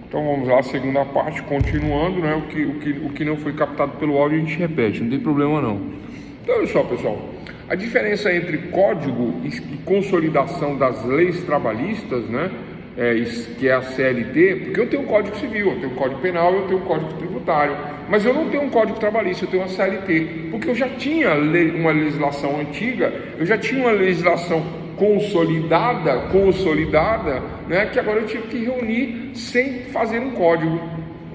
Então vamos lá, segunda parte, continuando, né? O que não foi captado pelo áudio a gente repete, não tem problema não. Então olha só, pessoal, a diferença entre código e consolidação das leis trabalhistas, né? Que é a CLT, porque eu tenho um Código Civil, eu tenho um Código Penal, eu tenho um Código Tributário, mas eu não tenho um Código Trabalhista, eu tenho uma CLT, porque eu já tinha uma legislação antiga, eu já tinha uma legislação consolidada, né, que agora eu tive que reunir sem fazer um código.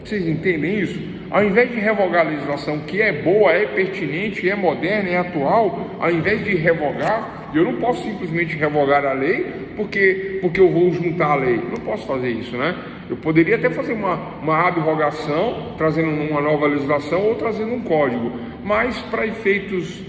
Vocês entendem isso? Ao invés de revogar a legislação que é boa, é pertinente, é moderna, é atual, ao invés de revogar, eu não posso simplesmente revogar a lei porque eu vou juntar a lei. Não posso fazer isso, né? Eu poderia até fazer uma abrogação, trazendo uma nova legislação ou trazendo um código, mas para efeitos,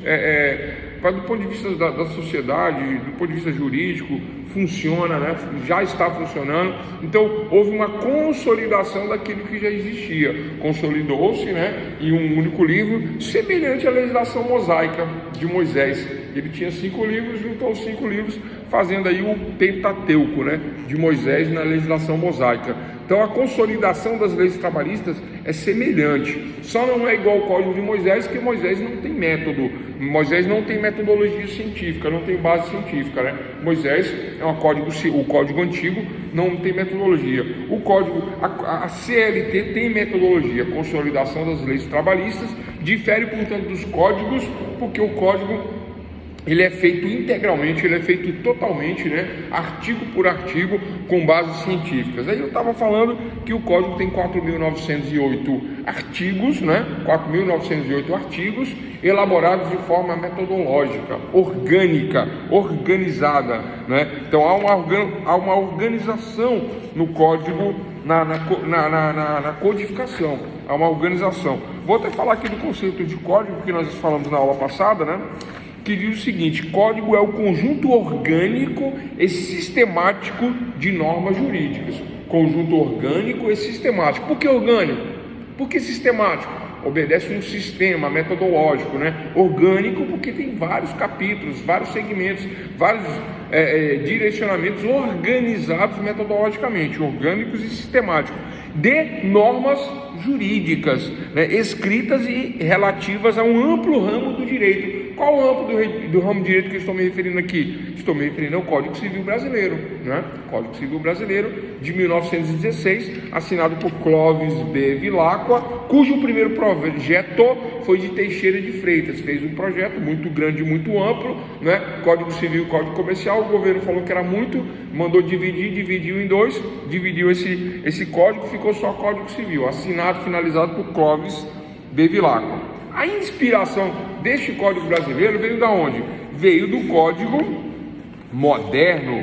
do ponto de vista da sociedade, do ponto de vista jurídico, funciona, né? Já está funcionando. Então houve uma consolidação daquilo que já existia, consolidou-se, né, em um único livro, semelhante à legislação mosaica de Moisés. Ele tinha 5 livros, juntou os 5 livros, fazendo aí o Pentateuco, né, de Moisés na legislação mosaica. Então a consolidação das leis trabalhistas é semelhante, só não é igual ao Código de Moisés, porque Moisés não tem método, Moisés não tem metodologia científica, não tem base científica, né? Moisés é o Código Antigo não tem metodologia. O Código, a CLT tem metodologia, consolidação das leis trabalhistas, difere, portanto, dos códigos, porque o código ele é feito integralmente, ele é feito totalmente, né, artigo por artigo, com bases científicas. Aí eu estava falando que o código tem 4.908 artigos, né, 4.908 artigos, elaborados de forma metodológica, orgânica, organizada, né? Então há uma organização no código, na codificação, há uma organização. Vou até falar aqui do conceito de código que nós falamos na aula passada, né? Que diz o seguinte: código é o conjunto orgânico e sistemático de normas jurídicas. Conjunto orgânico e sistemático. Por que orgânico? Por que sistemático? Obedece um sistema metodológico, né? Orgânico porque tem vários capítulos, vários segmentos, vários direcionamentos organizados metodologicamente, orgânicos e sistemáticos, de normas jurídicas, né, escritas e relativas a um amplo ramo do direito. Qual o amplo do ramo de direito que eu estou me referindo aqui? Estou me referindo ao Código Civil Brasileiro, né? Código Civil Brasileiro de 1916, assinado por Clóvis B. Vilacqua, cujo primeiro projeto foi de Teixeira de Freitas. Fez um projeto muito grande, muito amplo, né? Código Civil e Código Comercial. O governo falou que era muito, mandou dividiu em dois, dividiu esse código, ficou só Código Civil, assinado, finalizado por Clóvis B. Vilacqua. A inspiração deste Código brasileiro veio da onde? Veio do Código moderno,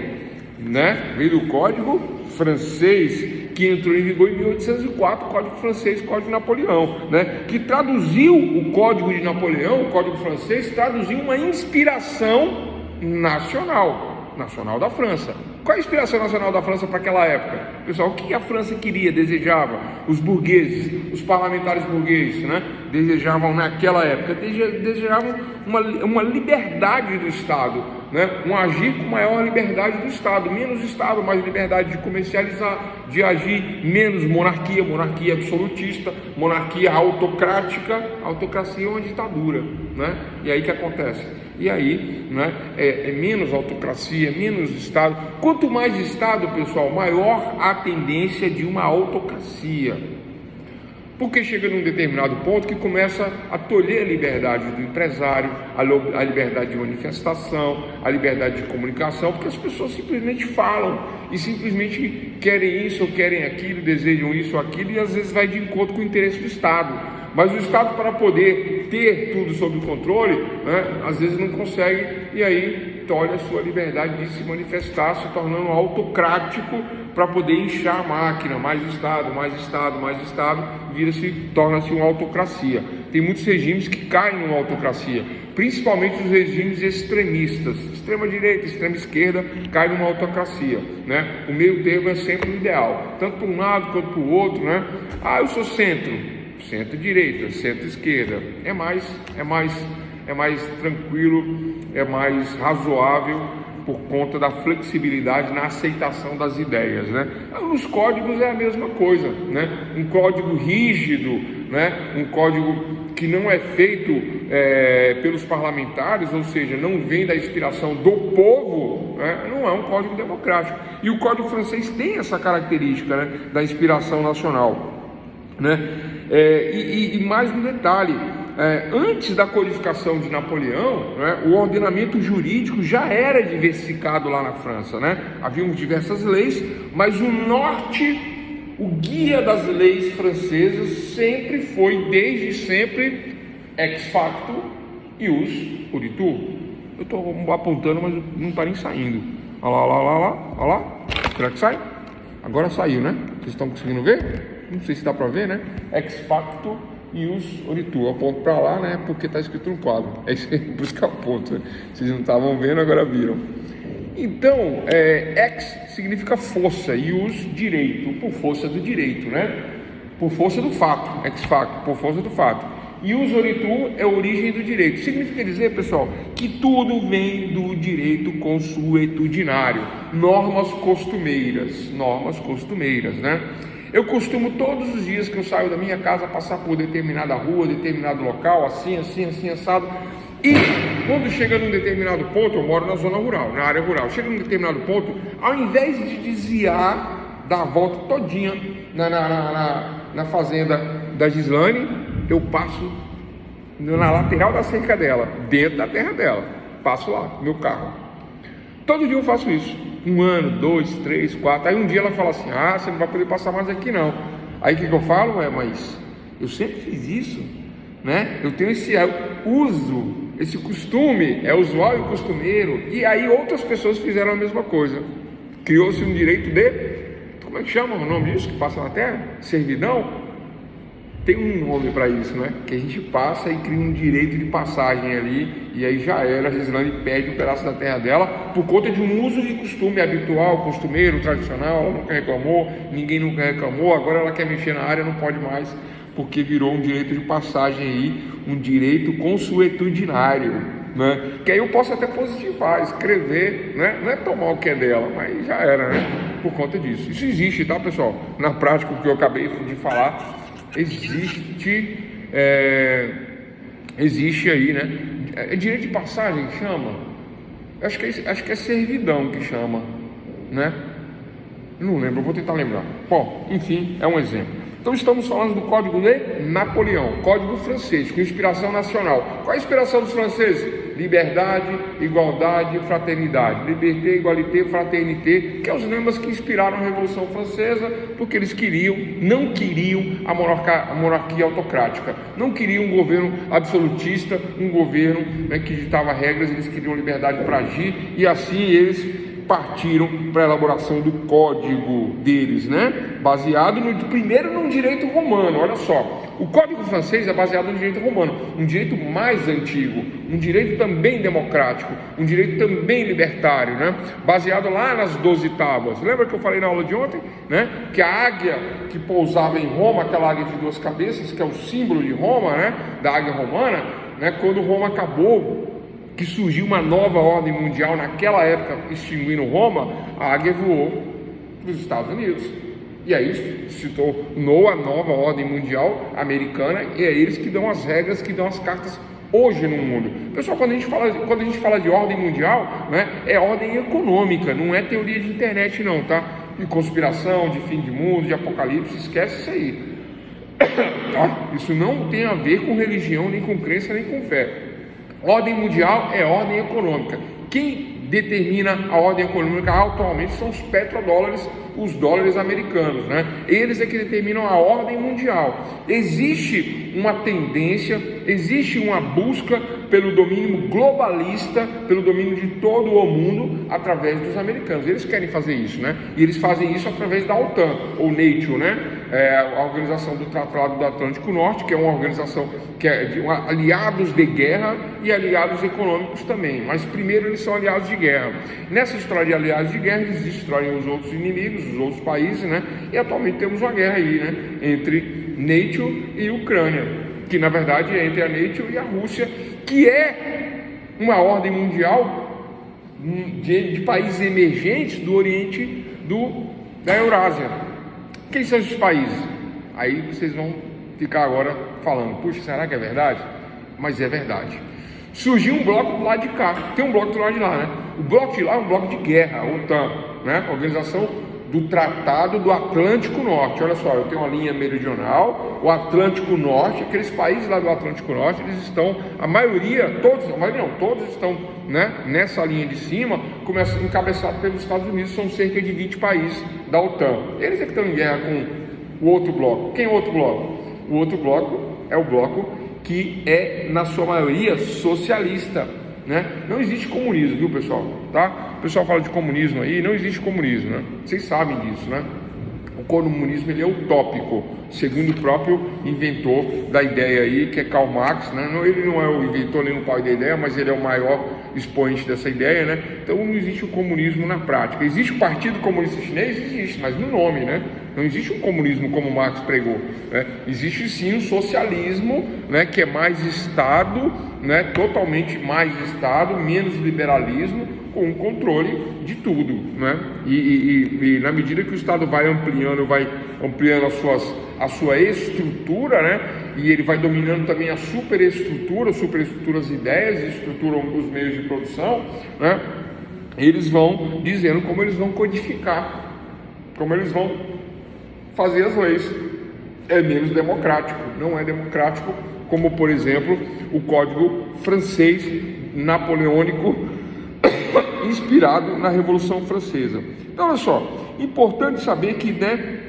né? Veio do Código francês, que entrou em vigor em 1804, Código francês, Código de Napoleão, né? Que traduziu o Código de Napoleão, o Código francês, traduziu uma inspiração nacional da França. Qual a inspiração nacional da França para aquela época? Pessoal, o que a França queria, desejava? Os burgueses, os parlamentares burgueses, né? Desejavam naquela época, desejavam uma liberdade do Estado, né? Um agir com maior liberdade do Estado, menos Estado, mais liberdade de comercializar, de agir, menos monarquia absolutista, monarquia autocrática, autocracia é uma ditadura, né? E aí o que acontece? E aí, né, é menos autocracia, menos Estado. Quanto mais Estado, pessoal, maior a tendência de uma autocracia. Porque chega num determinado ponto que começa a tolher a liberdade do empresário, a liberdade de manifestação, a liberdade de comunicação, porque as pessoas simplesmente falam e simplesmente querem isso ou querem aquilo, desejam isso ou aquilo, e às vezes vai de encontro com o interesse do Estado. Mas o Estado, para poder ter tudo sob controle, né, às vezes não consegue, e aí tolhe a sua liberdade de se manifestar, se tornando autocrático para poder inchar a máquina, mais Estado, torna-se uma autocracia. Tem muitos regimes que caem numa autocracia, principalmente os regimes extremistas, extrema direita, extrema esquerda, caem numa autocracia, né? O meio termo é sempre o ideal, tanto para um lado quanto para o outro, né? Eu sou centro-direita, centro-esquerda, é mais tranquilo, é mais razoável, por conta da flexibilidade na aceitação das ideias, né? Nos códigos é a mesma coisa, né? Um código rígido, né? Um código que não é feito pelos parlamentares, ou seja, não vem da inspiração do povo, né? Não é um código democrático. E o Código francês tem essa característica, né? Da inspiração nacional, né? E mais um detalhe, antes da codificação de Napoleão, né, o ordenamento jurídico já era diversificado lá na França, né? Haviam diversas leis, mas o norte, o guia das leis francesas sempre foi, desde sempre, ex facto ius oritur. Eu estou apontando, mas não está nem saindo. Olha lá, olha lá, olha lá, olha lá. Será que sai? Agora saiu, né? Vocês estão conseguindo ver? Não sei se dá para ver, né? Ex facto ius oritur. Eu aponto para lá, né? Porque está escrito no quadro. É isso aí, por isso que eu aponto, né? Vocês não estavam vendo, agora viram. Então, ex significa força, ius, direito, por força do direito, né? Por força do fato, ex facto, por força do fato. Ius oritur é a origem do direito. Significa dizer, pessoal, que tudo vem do direito consuetudinário, normas costumeiras, né? Eu costumo todos os dias que eu saio da minha casa passar por determinada rua, determinado local, assim, assado. E quando chega num determinado ponto, eu moro na zona rural, na área rural, chega num determinado ponto, ao invés de desviar, dar a volta todinha na fazenda da Gislane, eu passo na lateral da cerca dela, dentro da terra dela, passo lá, meu carro. Todo dia eu faço isso, 1 ano, 2, 3, 4, aí um dia ela fala assim, você não vai poder passar mais aqui não. Aí o que eu falo? Mas eu sempre fiz isso, né? Eu tenho esse uso, esse costume, é usual e costumeiro. E aí outras pessoas fizeram a mesma coisa. Criou-se um direito de, como é que chama o nome disso que passa na terra? Servidão? Tem um nome para isso, né? Que a gente passa e cria um direito de passagem ali, e aí já era, a Gislane perde um pedaço da terra dela por conta de um uso de costume habitual, costumeiro, tradicional. Ela nunca reclamou, ninguém nunca reclamou, agora ela quer mexer na área, não pode mais, porque virou um direito de passagem aí, um direito consuetudinário, né? Que aí eu posso até positivar, escrever, né? Não é tomar o que é dela, mas já era, né? Por conta disso. Isso existe, tá, pessoal? Na prática, o que eu acabei de falar, existe aí, né? Direito de passagem que chama? Acho que é servidão que chama, né? Não lembro, eu vou tentar lembrar. Bom, enfim, é um exemplo. Então estamos falando do Código de Napoleão, Código francês, com inspiração nacional. Qual é a inspiração dos franceses? Liberdade, igualdade, fraternidade. Liberté, igualité, fraternité, que é os lemas que inspiraram a Revolução Francesa, porque eles não queriam a monarquia autocrática, não queriam um governo absolutista, um governo, né, que ditava regras. Eles queriam liberdade para agir, e assim eles partiram para a elaboração do código deles, né? Baseado primeiro num direito romano. Olha só, o Código francês é baseado no direito romano, um direito mais antigo, um direito também democrático, um direito também libertário, né? Baseado lá nas 12 tábuas. Lembra que eu falei na aula de ontem, né? Que a águia que pousava em Roma, aquela águia de 2 cabeças, que é o símbolo de Roma, né? Da águia romana, né? Quando Roma acabou, que surgiu uma nova ordem mundial naquela época, extinguindo Roma, a águia voou para os Estados Unidos. E aí se tornou a nova ordem mundial americana, e é eles que dão as regras, que dão as cartas hoje no mundo. Pessoal, quando a gente fala de ordem mundial, né, é ordem econômica, não é teoria de internet não, tá? De conspiração, de fim de mundo, de apocalipse, esquece isso aí. Tá? Isso não tem a ver com religião, nem com crença, nem com fé. Ordem mundial é ordem econômica. Quem determina a ordem econômica atualmente são os petrodólares, os dólares americanos, né? Eles é que determinam a ordem mundial. Existe uma tendência, existe uma busca pelo domínio globalista, pelo domínio de todo o mundo através dos americanos. Eles querem fazer isso, né? E eles fazem isso através da OTAN, ou NATO, né? A Organização do Tratado do Atlântico Norte, que é uma organização que é de aliados de guerra e aliados econômicos também, mas primeiro eles são aliados de guerra. Nessa história de aliados de guerra, eles destroem os outros inimigos, os outros países, né? E atualmente temos uma guerra aí, né? Entre NATO e Ucrânia, que na verdade é entre a NATO e a Rússia, que é uma ordem mundial de países emergentes do Oriente, da Eurásia. Quem são esses países? Aí vocês vão ficar agora falando, puxa, será que é verdade? Mas é verdade. Surgiu um bloco do lado de cá, tem um bloco do lado de lá, né? O bloco de lá é um bloco de guerra, a OTAN, né? Organização do Tratado do Atlântico Norte. Olha só, eu tenho uma linha meridional, o Atlântico Norte, aqueles países lá do Atlântico Norte, eles estão, todos estão, né, nessa linha de cima, encabeçados pelos Estados Unidos, são cerca de 20 países da OTAN. Eles é que estão em guerra com o outro bloco. Quem é o outro bloco? O outro bloco é o bloco que é, na sua maioria, socialista, né? Não existe comunismo, viu, pessoal? Tá? O pessoal fala de comunismo aí, não existe comunismo, né? Vocês sabem disso, né? O comunismo, ele é utópico, segundo o próprio inventor da ideia aí, que é Karl Marx, né? Ele não é o inventor nem o pai da ideia, mas ele é o maior expoente dessa ideia, né? Então não existe o comunismo na prática. Existe o Partido Comunista Chinês? Existe, mas no nome, né? Não existe um comunismo como Marx pregou, né? Existe sim um socialismo, né, que é mais Estado, né, totalmente mais Estado, menos liberalismo, com o controle de tudo, né? E na medida que o Estado vai ampliando a sua estrutura, né, e ele vai dominando também a superestrutura as ideias, estruturam os meios de produção, né, eles vão dizendo como eles vão codificar, como eles vão fazer as leis. É menos democrático, não é democrático como, por exemplo, o Código Francês napoleônico inspirado na Revolução Francesa. Então, olha só, importante saber que, né,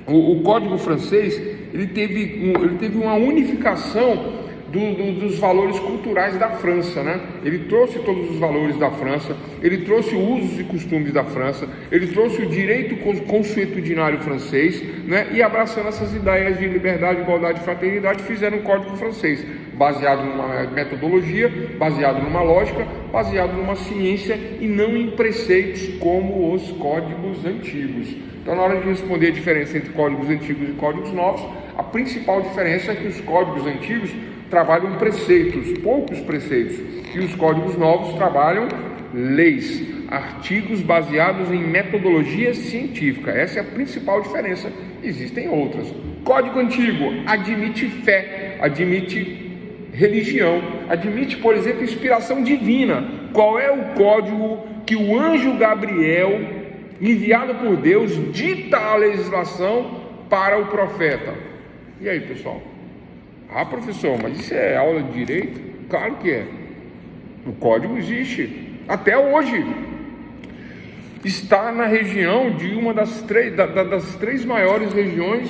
o Código Francês ele teve uma unificação dos valores culturais da França, né? Ele trouxe todos os valores da França, ele trouxe usos e costumes da França, ele trouxe o direito consuetudinário francês, né? E abraçando essas ideias de liberdade, igualdade e fraternidade, fizeram um Código Francês, baseado numa metodologia, baseado numa lógica, baseado numa ciência e não em preceitos como os códigos antigos. Então, na hora de responder a diferença entre códigos antigos e códigos novos, a principal diferença é que os códigos antigos trabalham preceitos, poucos preceitos, e os códigos novos trabalham leis, artigos baseados em metodologia científica. Essa é a principal diferença. Existem outras. Código antigo admite fé, admite religião, admite, por exemplo, inspiração divina. Qual é o código que o anjo Gabriel, enviado por Deus, dita a legislação para o profeta? E aí, pessoal? Ah, professor, mas isso é aula de direito? Claro que é. O código existe até hoje. Está na região de uma das três maiores regiões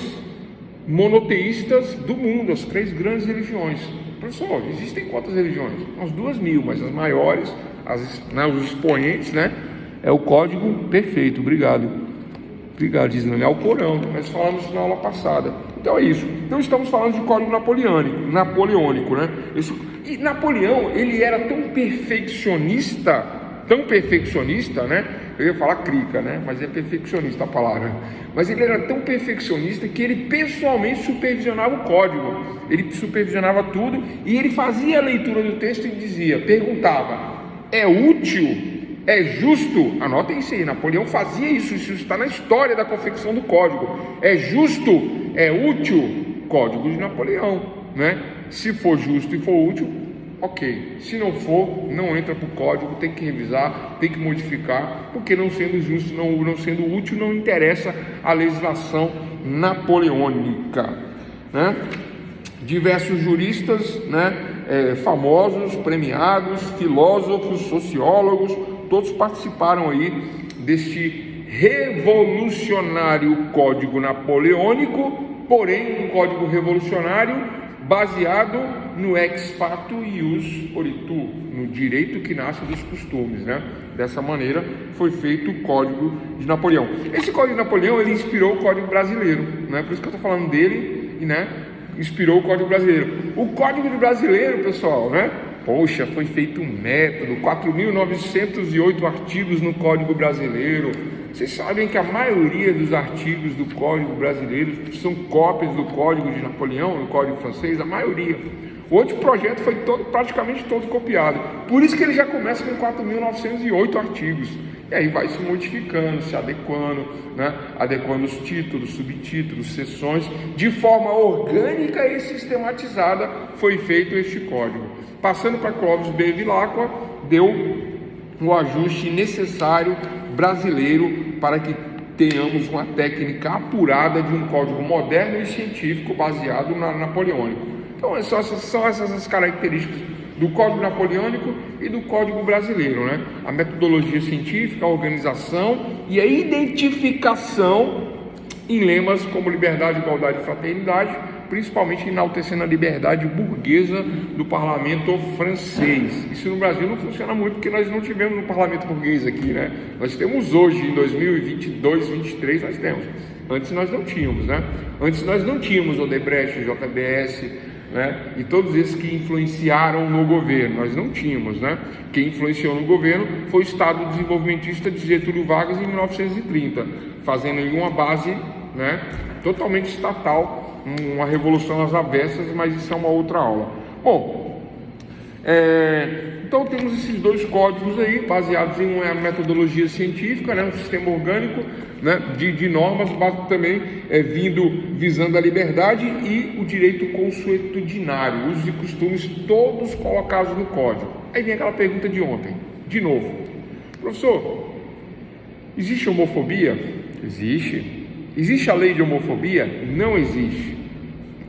monoteístas do mundo, as 3 grandes religiões. Professor, existem quantas religiões? Umas 2.000, mas as maiores, os expoentes, né? É o código perfeito. Obrigado, Gisele. É o Corão, nós falamos isso na aula passada. Então é isso. Então estamos falando de código napoleônico, né? E Napoleão, ele era tão perfeccionista, né? Eu ia falar crica, né? Mas é perfeccionista a palavra. Mas ele era tão perfeccionista que ele pessoalmente supervisionava o código. Ele supervisionava tudo e ele fazia a leitura do texto e perguntava: é útil? É justo? Anotem isso aí, Napoleão fazia isso está na história da confecção do código. É justo? É útil? Código de Napoleão, né? Se for justo e for útil, ok. Se não for, não entra para o código, tem que revisar, tem que modificar, porque não sendo justo, não sendo útil, não interessa a legislação napoleônica, né? Diversos juristas, né, famosos, premiados, filósofos, sociólogos, todos participaram aí deste revolucionário código napoleônico, porém um código revolucionário baseado no ex fato ius oritu, no direito que nasce dos costumes, né? Dessa maneira foi feito o Código de Napoleão. Esse Código de Napoleão, ele inspirou o Código Brasileiro, né? Por isso que eu estou falando dele, né? Inspirou o Código Brasileiro. O Código Brasileiro, pessoal, né? Poxa, foi feito um método, 4.908 artigos no Código Brasileiro. Vocês sabem que a maioria dos artigos do Código Brasileiro são cópias do Código de Napoleão, do Código francês, a maioria. O anteprojeto foi praticamente todo copiado. Por isso que ele já começa com 4.908 artigos. E aí vai se modificando, se adequando, né? Adequando os títulos, subtítulos, seções. De forma orgânica e sistematizada foi feito este código. Passando para Clovis Bevilacqua, deu o ajuste necessário brasileiro para que tenhamos uma técnica apurada de um código moderno e científico baseado na napoleônico. Então são essas as características do Código Napoleônico e do Código Brasileiro, né? A metodologia científica, a organização e a identificação em lemas como liberdade, igualdade e fraternidade, principalmente enaltecendo a liberdade burguesa do parlamento francês. Isso no Brasil não funciona muito porque nós não tivemos um parlamento burguês aqui, né? Nós temos hoje, em 2022, 2023, nós temos. Antes nós não tínhamos, né? Antes nós não tínhamos Odebrecht, JBS, né? E todos esses que influenciaram no governo, nós não tínhamos, né? Quem influenciou no governo foi o Estado desenvolvimentista de Getúlio Vargas em 1930, fazendo aí uma base, né, totalmente estatal, uma revolução às avessas, mas isso é uma outra aula. Bom, então temos esses dois códigos aí, baseados em uma metodologia científica, né, um sistema orgânico, né, de normas, também visando a liberdade e o direito consuetudinário, usos e costumes todos colocados no código. Aí vem aquela pergunta de ontem, de novo: professor, existe homofobia? Existe. Existe a lei de homofobia? Não existe.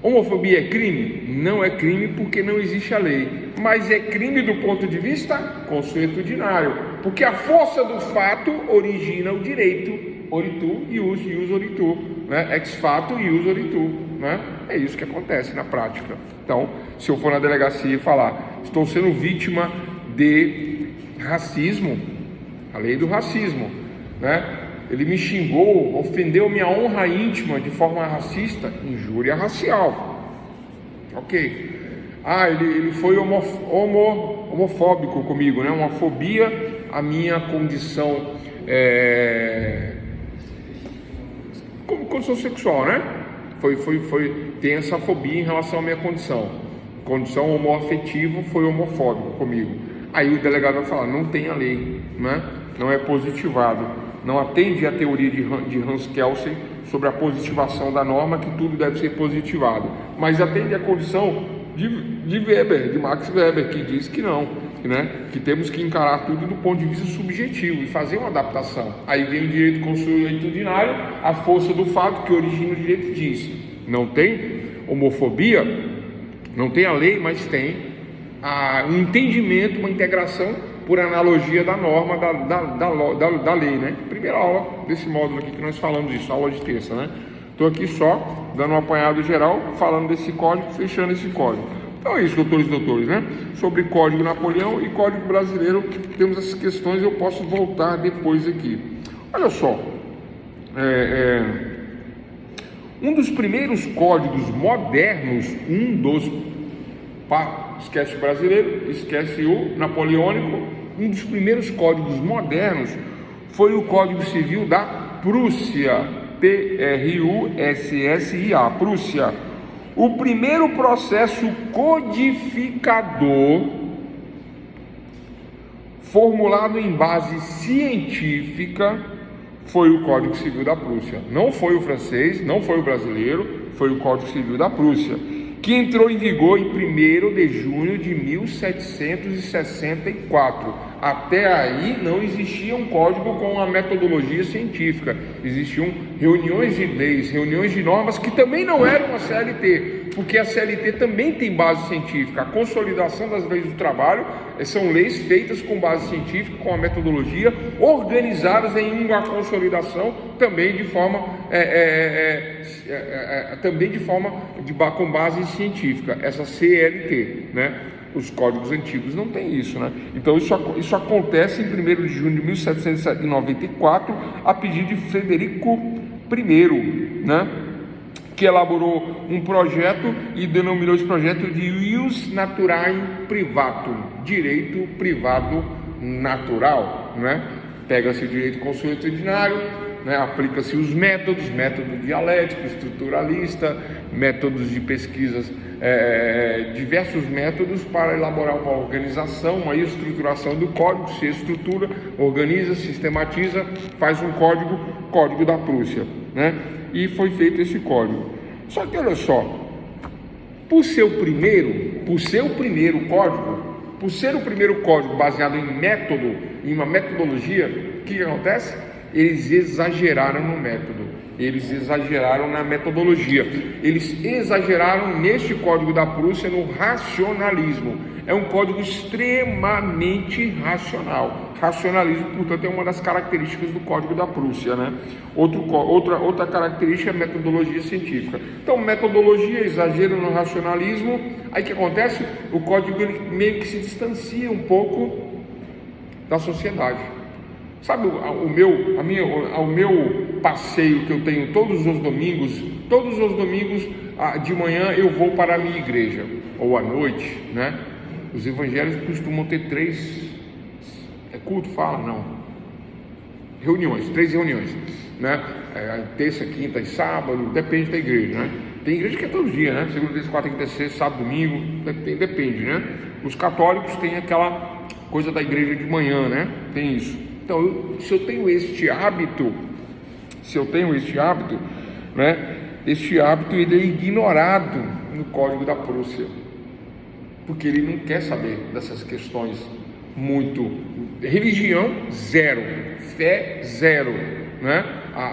Homofobia é crime? Não é crime porque não existe a lei, mas é crime do ponto de vista consuetudinário, porque a força do fato origina o direito, oritur ius, ius oritur, né? Ex fato ius oritur, né? É isso que acontece na prática. Então, se eu for na delegacia e falar, estou sendo vítima de racismo, a lei do racismo, né? Ele me xingou, ofendeu minha honra íntima de forma racista, injúria racial. Ok. Ele foi homofóbico comigo, né? Uma fobia à minha condição, condição sexual, né? Tem essa fobia em relação à minha condição homoafetiva, foi homofóbico comigo. Aí o delegado vai falar, não tem a lei, né? Não é positivado. Não atende à teoria de Hans Kelsen sobre a positivação da norma, que tudo deve ser positivado, mas atende à condição de Weber, de Max Weber, que diz que não, né? Que temos que encarar tudo do ponto de vista subjetivo e fazer uma adaptação. Aí vem o direito consuetudinário, a força do fato que origina o direito diz: não tem homofobia, não tem a lei, mas tem um entendimento, uma integração por analogia da norma da lei, né? Primeira aula desse módulo aqui que nós falamos isso, aula de terça, né? Estou aqui só dando um apanhado geral, falando desse código, fechando esse código. Então é isso, doutores e doutores, né? Sobre Código Napoleão e Código Brasileiro, temos essas questões, eu posso voltar depois aqui. Olha só, um dos primeiros códigos modernos, esquece o brasileiro, esquece o napoleônico. Um dos primeiros códigos modernos foi o Código Civil da Prússia, P-R-U-S-S-I-A, Prússia. O primeiro processo codificador formulado em base científica foi o Código Civil da Prússia. Não foi o francês, não foi o brasileiro, foi o Código Civil da Prússia, que entrou em vigor em 1º de junho de 1764. Até aí não existia um código com uma metodologia científica, existiam reuniões de leis, reuniões de normas que também não eram a CLT, porque a CLT também tem base científica. A consolidação das leis do trabalho são leis feitas com base científica, com a metodologia, organizadas em uma consolidação também de forma com base científica, essa CLT, né? Os códigos antigos não tem isso, né? Então isso acontece em 1º de junho de 1794, a pedido de Frederico I, né? Que elaborou um projeto e denominou esse projeto de Ius Naturae Privatum, direito privado natural, né? Pega-se o direito consuetudinário, né? Aplica-se os método dialético, estruturalista, métodos de pesquisas, diversos métodos para elaborar uma organização, uma estruturação do código. Se estrutura, organiza, sistematiza, faz um código da Prússia, né? E foi feito esse código. Só que olha só, por ser o primeiro código baseado em método, em uma metodologia, o que acontece? Eles exageraram no método, eles exageraram na metodologia, eles exageraram neste código da Prússia no racionalismo. É um código extremamente racional. Racionalismo, portanto, é uma das características do código da Prússia, né? Outra característica é a metodologia científica. Então, metodologia, exagero no racionalismo. Aí o que acontece? O código ele meio que se distancia um pouco da sociedade. Sabe o meu passeio que eu tenho todos os domingos de manhã eu vou para a minha igreja, ou à noite, né? Os evangélicos costumam ter 3 reuniões, né? Terça, quinta e sábado, depende da igreja, né? Tem igreja que é todo dia, né? Segunda, terça, quarta, quinta, sexta, sábado, domingo, depende, né? Os católicos têm aquela coisa da igreja de manhã, né? Tem isso. Então, se eu tenho este hábito, né? Este hábito ele é ignorado no código da Prússia, porque ele não quer saber dessas questões muito. Religião, zero. Fé, zero, né?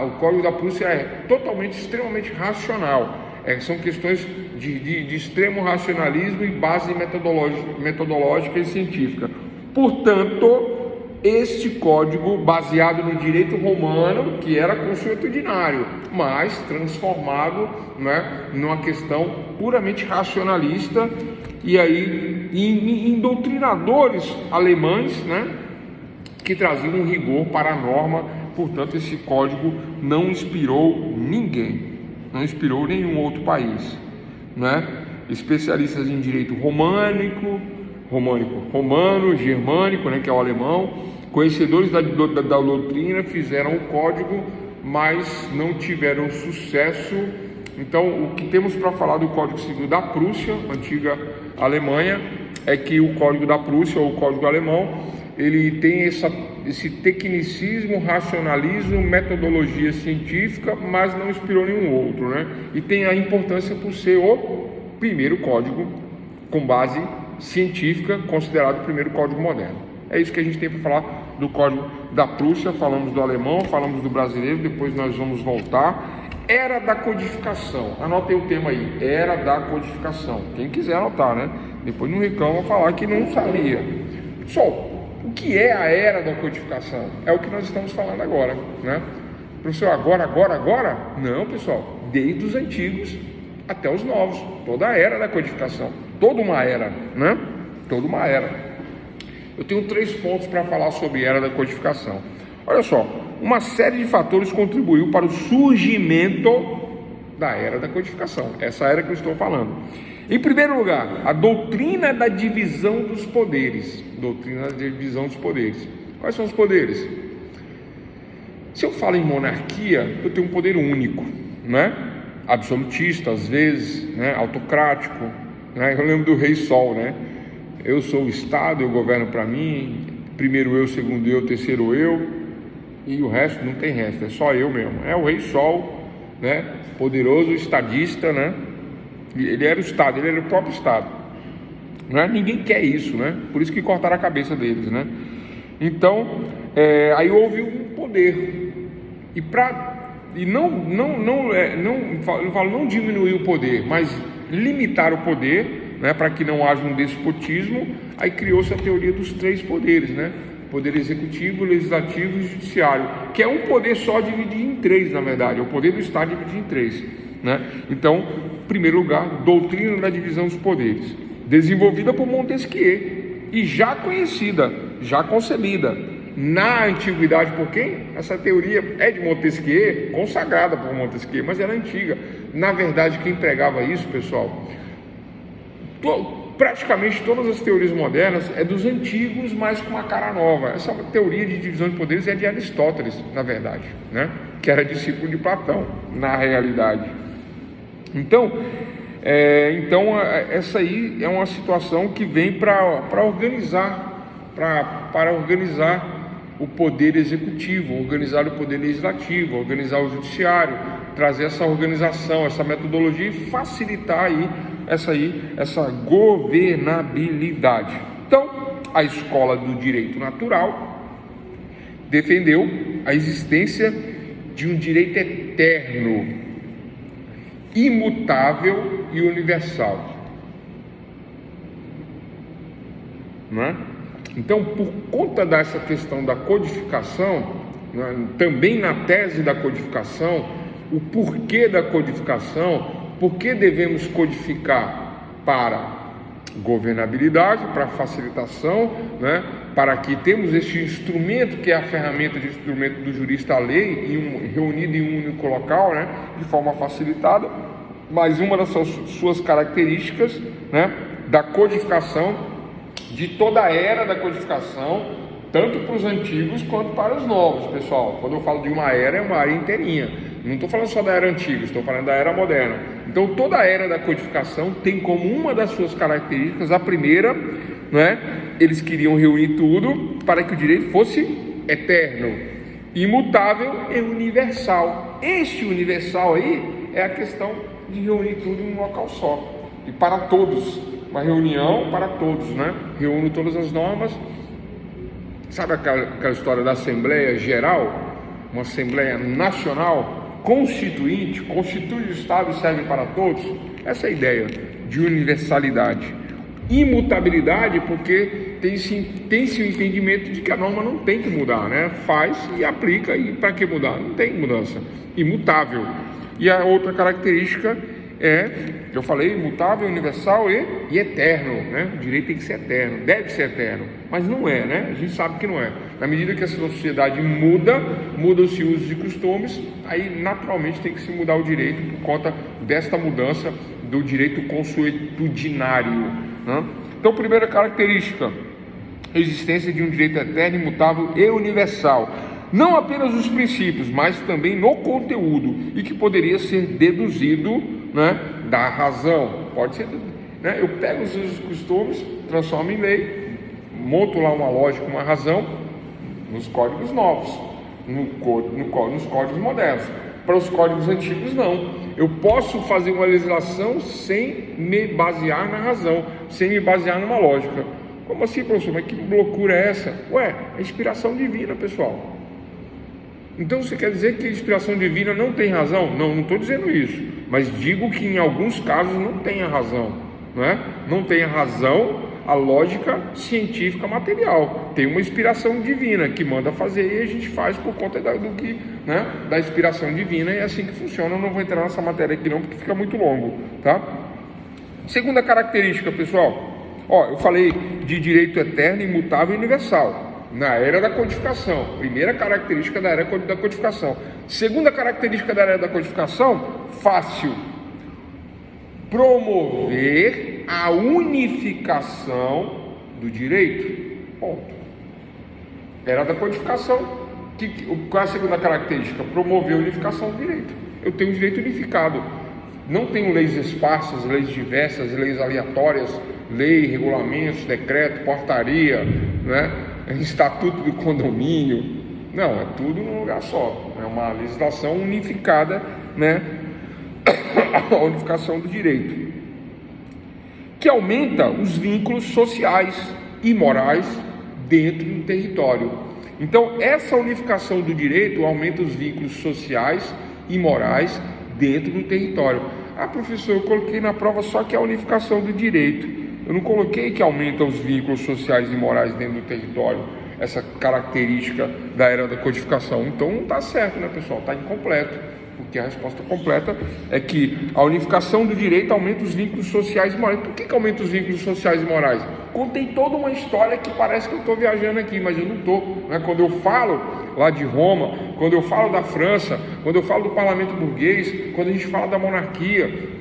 O código da Prússia é extremamente racional. São questões de extremo racionalismo e base metodológica e científica. Portanto, este código baseado no direito romano, que era consuetudinário, mas transformado, né, numa questão puramente racionalista, e aí em doutrinadores alemães, né, que traziam um rigor para a norma. Portanto, esse código não inspirou ninguém, não inspirou nenhum outro país, né? Especialistas em direito romano, germânico, né, que é o alemão, conhecedores da doutrina fizeram o código, mas não tiveram sucesso. Então, o que temos para falar do Código Civil da Prússia, antiga Alemanha, é que o Código da Prússia, ou o Código Alemão, ele tem esse tecnicismo, racionalismo, metodologia científica, mas não inspirou nenhum outro, né? E tem a importância por ser o primeiro código com base científica, considerado o primeiro código moderno. É isso que a gente tem para falar do Código da Prússia. Falamos do alemão, falamos do brasileiro, depois nós vamos voltar. Era da codificação, anotem o tema aí, era da codificação, quem quiser anotar, né? Depois não reclama falar que não sabia. Pessoal, o que é a era da codificação? É o que nós estamos falando agora, né? Professor, agora? Não, pessoal, desde os antigos até os novos, toda a era da codificação, toda uma era, né? Toda uma era. Eu tenho 3 pontos para falar sobre a era da codificação. Olha só, uma série de fatores contribuiu para o surgimento da era da codificação, essa era que eu estou falando. Em primeiro lugar, a doutrina da divisão dos poderes. Quais são os poderes? Se eu falo em monarquia, eu tenho um poder único, né? Absolutista, às vezes, né? Autocrático, né? Eu lembro do Rei Sol, né? Eu sou o Estado, eu governo para mim, primeiro eu, segundo eu, terceiro eu, e o resto não tem resto, é só eu mesmo. É o Rei Sol, né? Poderoso, estadista, né? Ele era o Estado, ele era o próprio Estado, né? Ninguém quer isso, né? Por isso que cortaram a cabeça deles, né? Então, aí houve um poder, não diminuir o poder, mas limitar o poder, né? Para que não haja um despotismo. Aí criou-se a teoria dos 3 poderes, né? Poder executivo, legislativo e judiciário, que é um poder só dividido em 3, na verdade, é o poder do Estado dividido em 3, né? Então, em primeiro lugar, doutrina da divisão dos poderes, desenvolvida por Montesquieu e já conhecida, já concebida na antiguidade por quem? Essa teoria é de Montesquieu, consagrada por Montesquieu, mas era antiga. Na verdade, quem pregava isso, pessoal, praticamente todas as teorias modernas é dos antigos, mas com uma cara nova. Essa teoria de divisão de poderes é de Aristóteles, na verdade, né? Que era discípulo de Platão, na realidade. Então, essa aí é uma situação que vem para organizar o poder executivo, organizar o poder legislativo, organizar o judiciário, trazer essa organização, essa metodologia e facilitar aí essa governabilidade. Então, a escola do direito natural defendeu a existência de um direito eterno, imutável e universal, não é? Então, por conta dessa questão da codificação, né, também na tese da codificação, o porquê da codificação, por que devemos codificar para governabilidade, para facilitação, né, para que temos este instrumento que é a ferramenta de instrumento do jurista, a lei, reunido em um único local, né, de forma facilitada, mas uma das suas características, né, da codificação, de toda a era da codificação, tanto para os antigos quanto para os novos, pessoal. Quando eu falo de uma era, é uma era inteirinha. Não estou falando só da era antiga, estou falando da era moderna. Então, toda a era da codificação tem como uma das suas características, a primeira, né, eles queriam reunir tudo para que o direito fosse eterno, imutável e universal. Este universal aí é a questão de reunir tudo em um local só, e para todos. Uma reunião para todos, né? Reúno todas as normas. Sabe aquela história da Assembleia Geral? Uma Assembleia Nacional Constituinte, constitui o Estado e serve para todos? Essa é a ideia de universalidade. Imutabilidade, porque tem-se o entendimento de que a norma não tem que mudar, né? Faz e aplica, e para que mudar? Não tem mudança. Imutável. E a outra característica que eu falei, imutável, universal e eterno, né? O direito tem que ser eterno, deve ser eterno, mas não é, né? A gente sabe que não é. Na medida que a sociedade mudam-se usos e costumes, aí naturalmente tem que se mudar o direito por conta desta mudança do direito consuetudinário, né? Então, primeira característica, existência de um direito eterno, imutável e universal. Não apenas os princípios, mas também no conteúdo, e que poderia ser deduzido, né, da razão. Pode ser, né? Eu pego os usos e costumes, transformo em lei, monto lá uma lógica, uma razão, nos códigos novos, nos códigos modernos. Para os códigos antigos, não. Eu posso fazer uma legislação sem me basear na razão, sem me basear numa lógica. Como assim, professor? Mas que loucura é essa? Ué, é inspiração divina, pessoal. Então você quer dizer que a inspiração divina não tem razão? Não estou dizendo isso, mas digo que em alguns casos não tem a razão, não é? Não tem a razão a lógica científica material, tem uma inspiração divina que manda fazer e a gente faz por conta da inspiração divina, e é assim que funciona. Eu não vou entrar nessa matéria aqui não, porque fica muito longo, tá? Segunda característica, pessoal, eu falei de direito eterno, imutável e universal. Na era da codificação, primeira característica da era da codificação. Segunda característica da era da codificação, fácil, promover a unificação do direito. Ponto. Era da codificação. Qual é a segunda característica? Promover a unificação do direito. Eu tenho um direito unificado. Não tenho leis esparsas, leis diversas, leis aleatórias, lei, regulamentos, decreto, portaria, né? Estatuto do condomínio. Não, é tudo num lugar só. É uma legislação unificada, né? A unificação do direito, que aumenta os vínculos sociais e morais dentro do território. Então, essa unificação do direito aumenta os vínculos sociais e morais dentro do território. Ah, professor, eu coloquei na prova só que é a unificação do direito. Eu não coloquei que aumenta os vínculos sociais e morais dentro do território, essa característica da era da codificação. Então não está certo, né, pessoal? Está incompleto, porque a resposta completa é que a unificação do direito aumenta os vínculos sociais e morais. Por que aumenta os vínculos sociais e morais? Contei toda uma história que parece que eu estou viajando aqui, mas eu não estou, né? Quando eu falo lá de Roma, quando eu falo da França, quando eu falo do parlamento burguês, quando a gente fala da monarquia,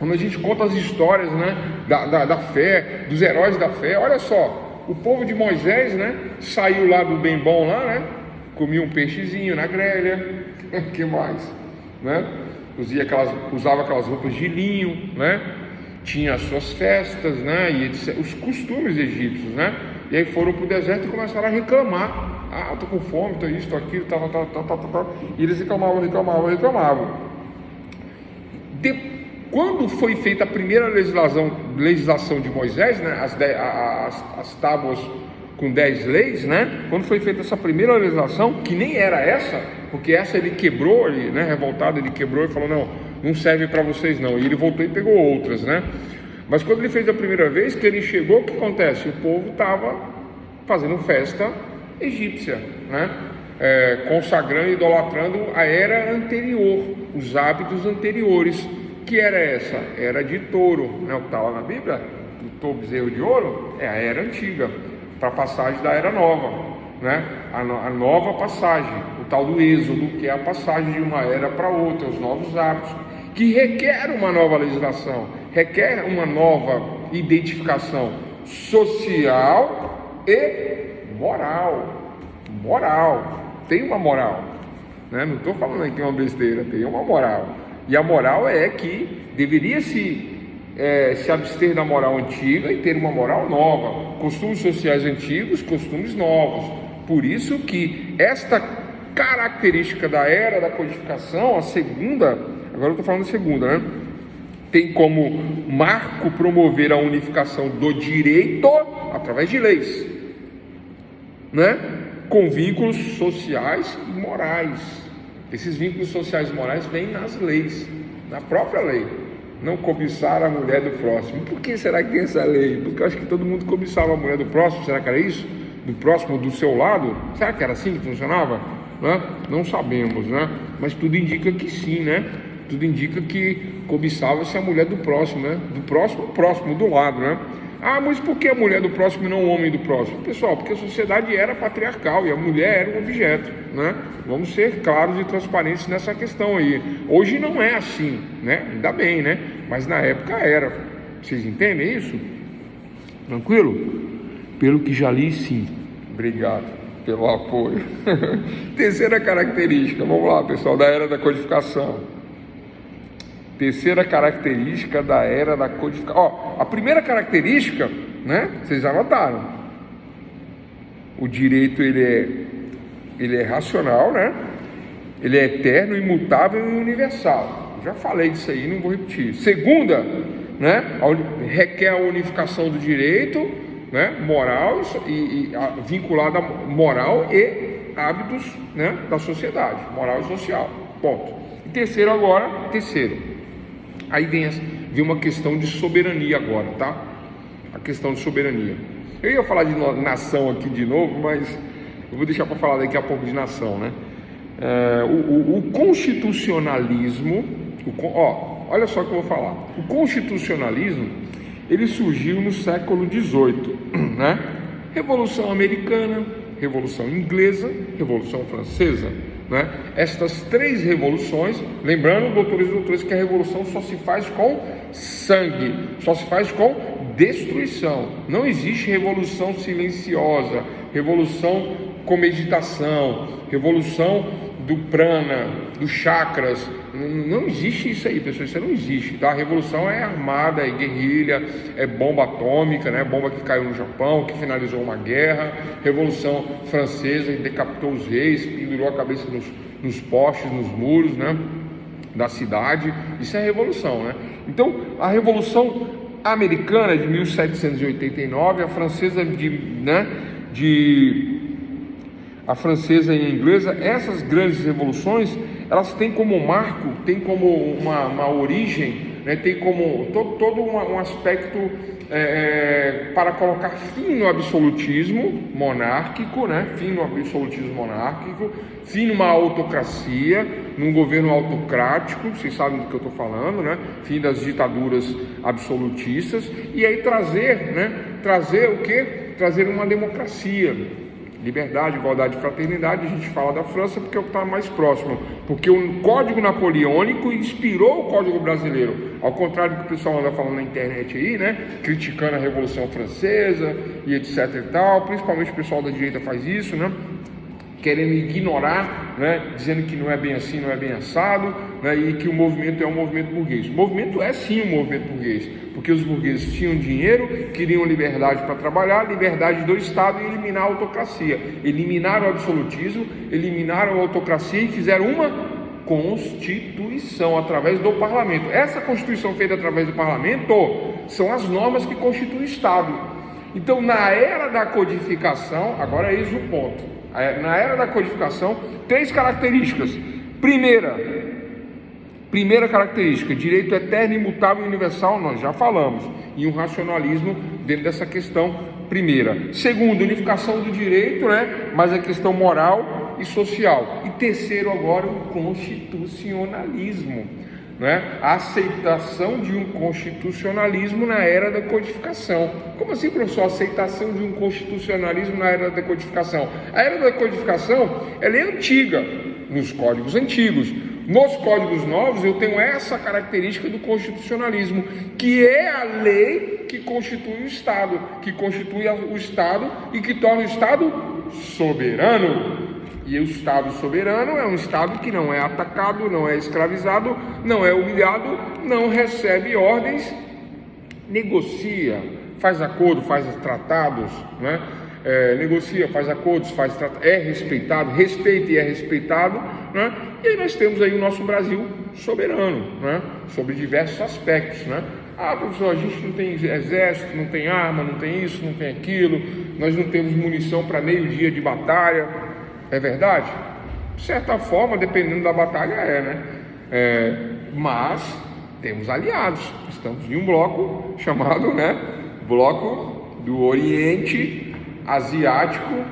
Quando a gente conta as histórias, né, da fé, dos heróis da fé, olha só, o povo de Moisés, né, saiu lá do bem bom lá, né, comia um peixezinho na grelha, o que mais, né, usava aquelas roupas de linho, né, tinha as suas festas, né, e etc, os costumes egípcios, né, e aí foram para o deserto e começaram a reclamar. Ah, estou com fome, estou isso, estou aquilo, tal. E eles reclamavam. Quando foi feita a primeira legislação de Moisés, né, as tábuas com 10 leis, né, quando foi feita essa primeira legislação, que nem era essa, porque essa ele quebrou, né, revoltado, ele quebrou e falou, não serve para vocês não, e ele voltou e pegou outras, né, mas quando ele fez a primeira vez, que ele chegou, o que acontece? O povo estava fazendo festa egípcia, né, consagrando e idolatrando a era anterior, os hábitos anteriores. Que era essa? Era de touro, né? O que está lá na Bíblia, o touro bezerro de ouro, é a era antiga, para a passagem da era nova, né? A nova passagem, o tal do êxodo, que é a passagem de uma era para outra, os novos hábitos, que requer uma nova legislação, requer uma nova identificação social e moral. Tem uma moral, né? Não estou falando aqui uma besteira, tem uma moral. E a moral é que deveria se abster da moral antiga e ter uma moral nova, costumes sociais antigos, costumes novos. Por isso que esta característica da era da codificação, a segunda, agora eu estou falando da segunda, né? Tem como marco promover a unificação do direito através de leis, né? Com vínculos sociais e morais. Esses vínculos sociais e morais vêm nas leis, na própria lei. Não cobiçar a mulher do próximo. Por que será que tem essa lei? Porque eu acho que todo mundo cobiçava a mulher do próximo. Será que era isso? Do próximo, do seu lado? Será que era assim que funcionava? Não sabemos, né? Mas tudo indica que sim, né? Tudo indica que cobiçava-se a mulher do próximo, né? Do próximo do lado, né? Ah, mas por que a mulher do próximo e não o homem do próximo? Pessoal, porque a sociedade era patriarcal e a mulher era um objeto, né? Vamos ser claros e transparentes nessa questão aí. Hoje não é assim, né? Ainda bem, né? Mas na época era. Vocês entendem isso? Tranquilo? Pelo que já li, sim. Obrigado pelo apoio. Terceira característica, vamos lá, pessoal, da era da codificação. Terceira característica da era da codificação. A primeira característica, né? Vocês já notaram. O direito ele é racional, né? Ele é eterno, imutável e universal. Já falei disso aí, não vou repetir. Segunda, né? Requer a unificação do direito, né? Moral e vinculada a moral e hábitos, né? Da sociedade, moral e social. Ponto. E terceiro, aí vem uma questão de soberania agora, tá? A questão de soberania. Eu ia falar de nação aqui de novo, mas eu vou deixar para falar daqui a pouco de nação, né? O constitucionalismo, olha só o que eu vou falar. O constitucionalismo, ele surgiu no século XVIII, né? Revolução Americana, Revolução Inglesa, Revolução Francesa, né? Estas três revoluções, lembrando, doutores e doutoras, que a revolução só se faz com sangue, só se faz com destruição. Não existe revolução silenciosa, revolução com meditação, revolução do prana, dos chakras. Não existe isso aí, pessoal, isso não existe, tá? A revolução é armada, é guerrilha, é bomba atômica, né? Bomba que caiu no Japão, que finalizou uma guerra. Revolução francesa, que decapitou os reis, pendurou a cabeça nos postes, nos muros, né? Da cidade. Isso é revolução, né? Então, a revolução americana de 1789, a francesa a francesa e a inglesa, essas grandes revoluções, elas têm como marco, têm como uma origem, né, tem como todo um aspecto para colocar fim no absolutismo monárquico, né, fim numa autocracia, num governo autocrático, vocês sabem do que eu estou falando, né, fim das ditaduras absolutistas, e aí trazer o quê? Trazer uma democracia. liberdade, igualdade e fraternidade. A gente fala da França porque é o que está mais próximo, porque o Código Napoleônico inspirou o Código Brasileiro, ao contrário do que o pessoal anda falando na internet aí, né, criticando a Revolução Francesa e etc e tal, principalmente o pessoal da direita faz isso, né, querendo ignorar, né, dizendo que não é bem assim, não é bem assado, né, e que o movimento é um movimento burguês. O movimento é sim um movimento burguês, porque os burgueses tinham dinheiro, queriam liberdade para trabalhar, liberdade do Estado e eliminar a autocracia. Eliminaram o absolutismo, eliminaram a autocracia e fizeram uma Constituição através do Parlamento. Essa Constituição feita através do Parlamento são as normas que constituem o Estado. Então, na era da codificação, agora eis o ponto. Na era da codificação, 3 características. Primeira característica, direito eterno, imutável e universal, nós já falamos, e um racionalismo dentro dessa questão primeira. Segundo, unificação do direito, né, mas a questão moral e social. E terceiro agora, o constitucionalismo, né, a aceitação de um constitucionalismo na era da codificação. Como assim, professor, aceitação de um constitucionalismo na era da codificação? A era da codificação, ela é antiga, nos códigos antigos. Nos códigos novos eu tenho essa característica do constitucionalismo, que é a lei que constitui o Estado, que constitui o Estado e que torna o Estado soberano. E o Estado soberano é um Estado que não é atacado, não é escravizado, não é humilhado, não recebe ordens, negocia, faz acordo, faz tratados, né? Negocia, faz acordos, faz tratados, é respeitado, respeita e é respeitado, né? E aí nós temos aí o nosso Brasil soberano, né? Sobre diversos aspectos, né? Ah, professor, a gente não tem exército, não tem arma, não tem isso, não tem aquilo, nós não temos munição para meio dia de batalha. É verdade? De certa forma, dependendo da batalha, né? Mas temos aliados. Estamos em um bloco chamado, né, Bloco do Oriente Asiático,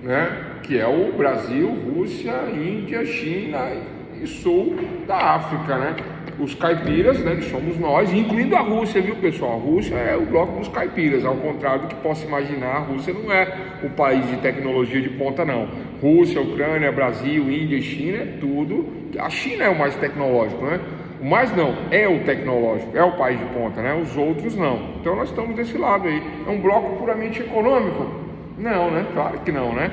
né, que é o Brasil, Rússia, Índia, China e sul da África, né? Os caipiras, né, que somos nós, incluindo a Rússia, viu, pessoal? A Rússia é o bloco dos caipiras, ao contrário do que possa imaginar, a Rússia não é o país de tecnologia de ponta, não. Rússia, Ucrânia, Brasil, Índia e China, é tudo. A China é o mais tecnológico, né? O mais não, é o tecnológico, é o país de ponta, né? Os outros não. Então nós estamos desse lado aí. É um bloco puramente econômico? Não, né? Claro que não, né?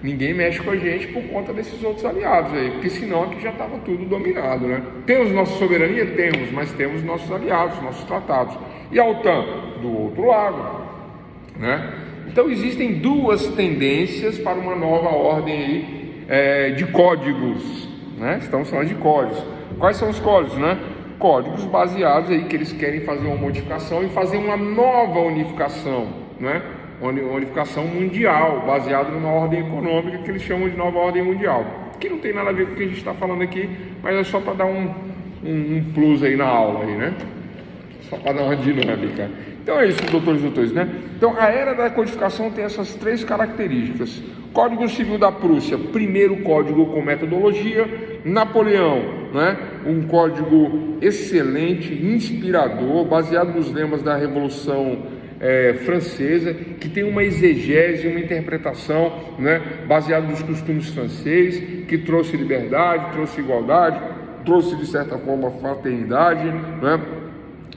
Ninguém mexe com a gente por conta desses outros aliados aí, porque senão aqui já estava tudo dominado, né? Temos nossa soberania? Temos, mas temos nossos aliados, nossos tratados. E a OTAN? Do outro lado, né? Então existem 2 tendências para uma nova ordem aí, de códigos, né? Estamos falando de códigos. Quais são os códigos, né? Códigos baseados aí que eles querem fazer uma modificação e fazer uma nova unificação, né? Uma unificação mundial, baseada numa ordem econômica que eles chamam de nova ordem mundial, que não tem nada a ver com o que a gente está falando aqui, mas é só para dar um plus aí na aula, aí, né? Só para dar uma dinâmica. Então é isso, doutores e doutores, né? Então a era da codificação tem essas 3 características. Código Civil da Prússia, primeiro código com metodologia. Napoleão, né? Um código excelente, inspirador, baseado nos lemas da Revolução Francesa, que tem uma exegese, uma interpretação, né, baseada nos costumes franceses, que trouxe liberdade, trouxe igualdade, trouxe de certa forma fraternidade, né,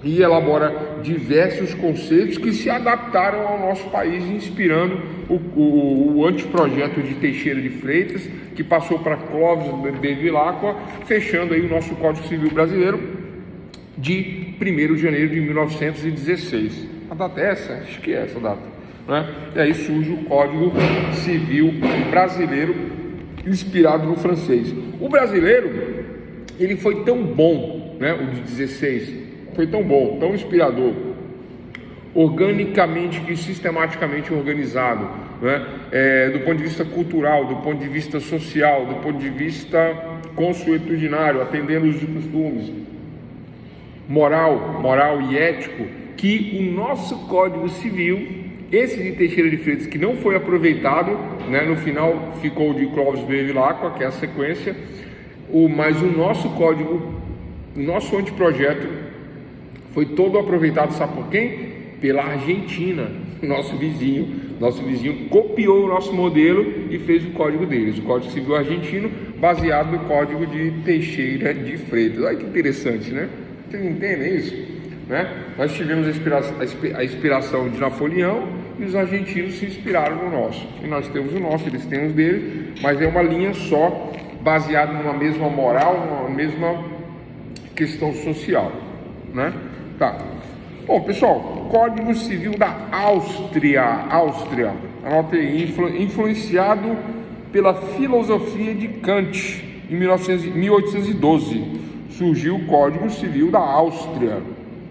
e elabora diversos conceitos que se adaptaram ao nosso país, inspirando o anteprojeto de Teixeira de Freitas, que passou para Clóvis de Vilacqua, fechando aí o nosso Código Civil brasileiro de 1º de janeiro de 1916. A data é essa? Acho que é essa data, né? E aí surge o Código Civil brasileiro, inspirado no francês. O brasileiro, ele foi tão bom, né? O de 16 foi tão bom, tão inspirador, organicamente e sistematicamente organizado, né? Do ponto de vista cultural, do ponto de vista social, do ponto de vista consuetudinário, atendendo os costumes, moral e ético, que o nosso Código Civil, esse de Teixeira de Freitas, que não foi aproveitado, né, no final ficou de Clóvis de Vilacqua, que é a sequência, mas o nosso código, o nosso anteprojeto foi todo aproveitado, sabe por quem? Pela Argentina. Nosso vizinho copiou o nosso modelo e fez o código deles, o Código Civil argentino, baseado no código de Teixeira de Freitas. Olha que interessante, né? Vocês entendem isso? Né? Nós tivemos a inspiração de Napoleão e os argentinos se inspiraram no nosso. E nós temos o nosso, eles têm os deles, mas é uma linha só, baseada numa mesma moral, numa mesma questão social, né? Tá. Bom, pessoal, Código Civil da Áustria, anota aí, influenciado pela filosofia de Kant, em 1812, surgiu o Código Civil da Áustria,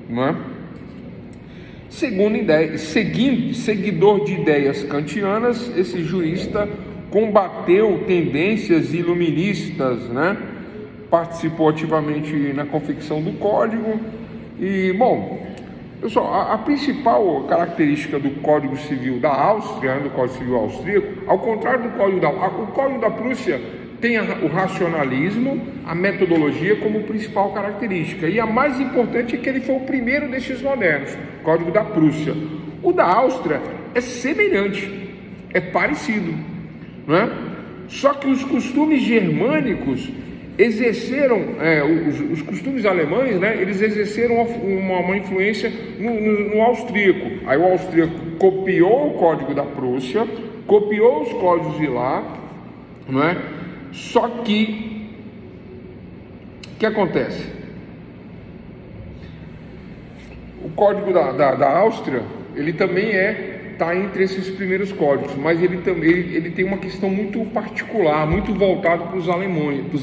né? Seguidor de ideias kantianas, esse jurista combateu tendências iluministas, né? Participou ativamente na confecção do código e, bom, pessoal, a principal característica do Código Civil da Áustria, do Código Civil austríaco, ao contrário do o Código da Prússia tem o racionalismo, a metodologia como principal característica, e a mais importante é que ele foi o primeiro destes modernos, Código da Prússia. O da Áustria é semelhante, é parecido, não é? Só que os costumes germânicos exerceram, os costumes alemães, né, eles exerceram uma influência no austríaco. Aí o austríaco copiou o Código da Prússia, copiou os códigos de lá, não é? Só que o que acontece? O Código da Áustria, ele também está entre esses primeiros códigos, mas ele tem uma questão muito particular, muito voltado para os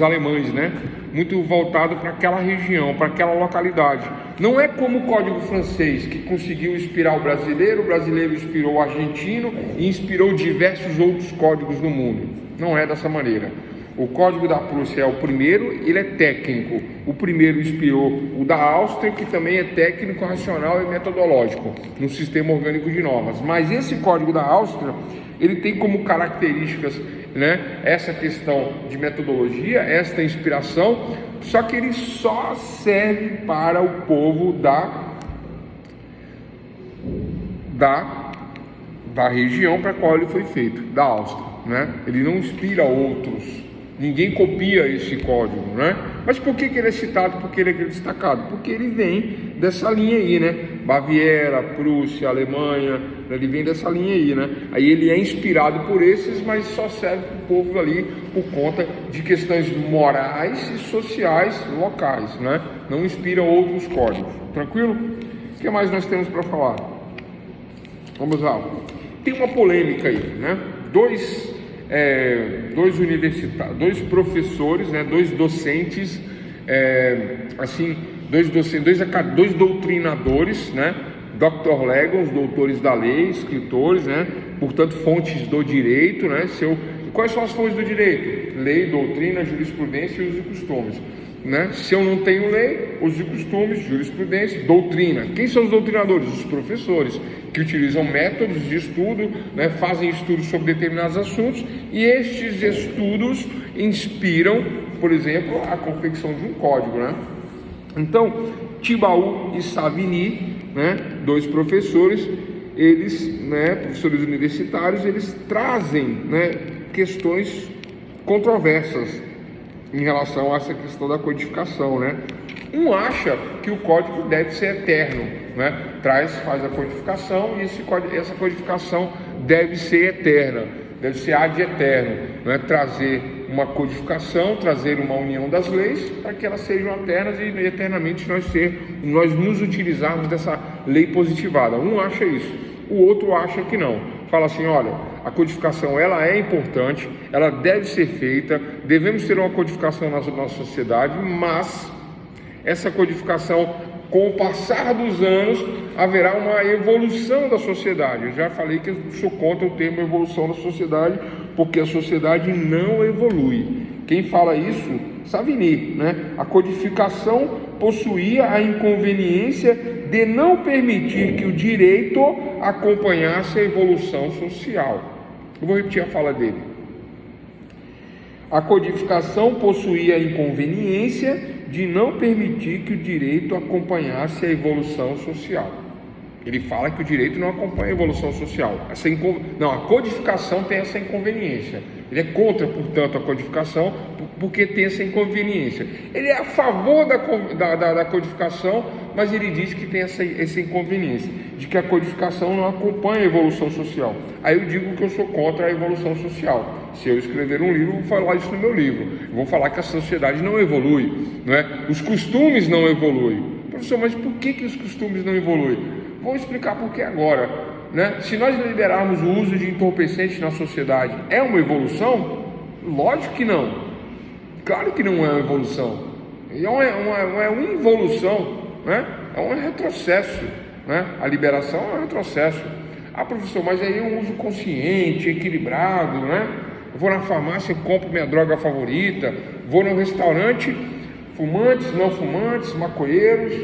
alemães, né? Muito voltado para aquela região, para aquela localidade. Não é como o Código francês, que conseguiu inspirar o brasileiro inspirou o argentino e inspirou diversos outros códigos no mundo. Não é dessa maneira. O Código da Prússia é o primeiro, ele é técnico. O primeiro inspirou o da Áustria, que também é técnico, racional e metodológico, no sistema orgânico de normas. Mas esse Código da Áustria, ele tem como características, né, essa questão de metodologia, esta inspiração, só que ele só serve para o povo da região para a qual ele foi feito, da Áustria, né? Ele não inspira outros. Ninguém copia esse código, né? Mas por que ele é citado? Porque ele é destacado? Porque ele vem dessa linha aí, né? Baviera, Prússia, Alemanha, ele vem dessa linha aí, né? Aí ele é inspirado por esses, mas só serve para o povo ali por conta de questões morais e sociais locais, né? Não inspira outros códigos. Tranquilo? O que mais nós temos para falar? Vamos lá. Tem uma polêmica aí, né? Dois universitários, dois professores, né, dois docentes, dois doutrinadores, né, Dr. Legons, doutores da lei, escritores, né, portanto fontes do direito, né, quais são as fontes do direito? Lei, doutrina, jurisprudência e usos e costumes. Né? Se eu não tenho lei, usos e costumes, jurisprudência, doutrina. Quem são os doutrinadores? Os professores, que utilizam métodos de estudo, né? Fazem estudos sobre determinados assuntos, e estes estudos inspiram, por exemplo, a confecção de um código, né? Então, Thibault e Savigny, né, dois professores, eles, né, professores universitários, eles trazem, né, questões controversas em relação a essa questão da codificação, né? Um acha que o código deve ser eterno, né? Faz a codificação e essa codificação deve ser eterna, deve ser ad eterno, né? Trazer uma codificação, trazer uma união das leis para que elas sejam eternas e eternamente nós nos utilizarmos dessa lei positivada. Um acha isso, o outro acha que não. Fala assim, olha, a codificação ela é importante, ela deve ser feita, devemos ter uma codificação na nossa sociedade, mas essa codificação, com o passar dos anos, haverá uma evolução da sociedade. Eu já falei que eu sou contra o termo evolução da sociedade, porque a sociedade não evolui. Quem fala isso? Savigny, né? A codificação possuía a inconveniência de não permitir que o direito acompanhasse a evolução social. Eu vou repetir a fala dele. A codificação possuía a inconveniência de não permitir que o direito acompanhasse a evolução social. Ele fala que o direito não acompanha a evolução social. Não, a codificação tem essa inconveniência. Ele é contra, portanto, a codificação, porque tem essa inconveniência. Ele é a favor da codificação, mas ele diz que tem essa inconveniência, de que a codificação não acompanha a evolução social. Aí eu digo que eu sou contra a evolução social. Se eu escrever um livro, eu vou falar isso no meu livro. Eu vou falar que a sociedade não evolui, não é? Os costumes não evoluem. Professor, mas por que os costumes não evoluem? Vou explicar por que agora, né? Se nós liberarmos o uso de entorpecentes na sociedade, é uma evolução? Lógico que não. Claro que não é uma evolução. É uma involução, né? É um retrocesso, né? A liberação é um retrocesso. Ah, professor, mas aí é um uso consciente, equilibrado, né? Eu vou na farmácia e compro minha droga favorita, vou no restaurante, fumantes, não fumantes, maconheiros,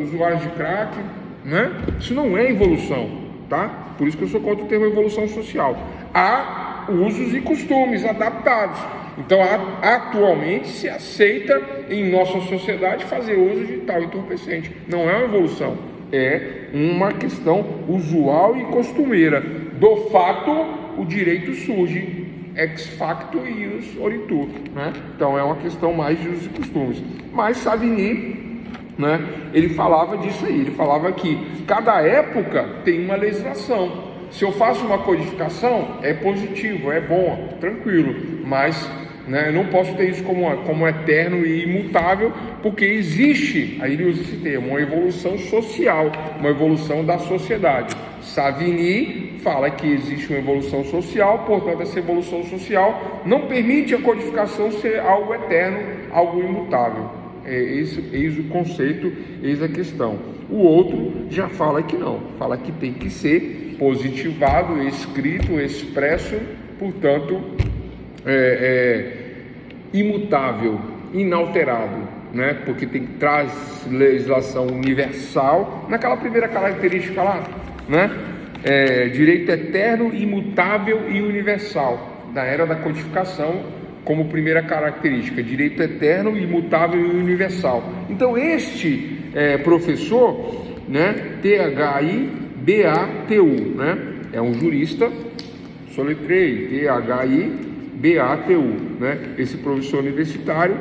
usuários de crack, né? Isso não é evolução, tá? Por isso que eu sou contra o termo evolução social. Há usos e costumes adaptados. Então, atualmente se aceita em nossa sociedade fazer uso de tal entorpecente. Não é uma evolução, é uma questão usual e costumeira. Do fato, o direito surge ex facto ius oritur, né? Então é uma questão mais de usos e costumes. Mas Savigny, né, ele falava disso aí, ele falava que cada época tem uma legislação. Se eu faço uma codificação, é positivo, é bom, tranquilo, mas, né, eu não posso ter isso como eterno e imutável, porque existe, aí ele usa esse termo, uma evolução social, uma evolução da sociedade. Savigny fala que existe uma evolução social, portanto essa evolução social não permite a codificação ser algo eterno, algo imutável. Eis o conceito, eis a questão. O outro já fala que não, fala que tem que ser positivado, escrito, expresso, portanto imutável, inalterado, né? Porque traz legislação universal, naquela primeira característica lá, né? Direito eterno, imutável e universal, da era da codificação, como primeira característica, direito eterno, imutável e universal. Então este professor, né, Thibatu, né, é um jurista, soletrei, Thibatu, né, esse professor universitário,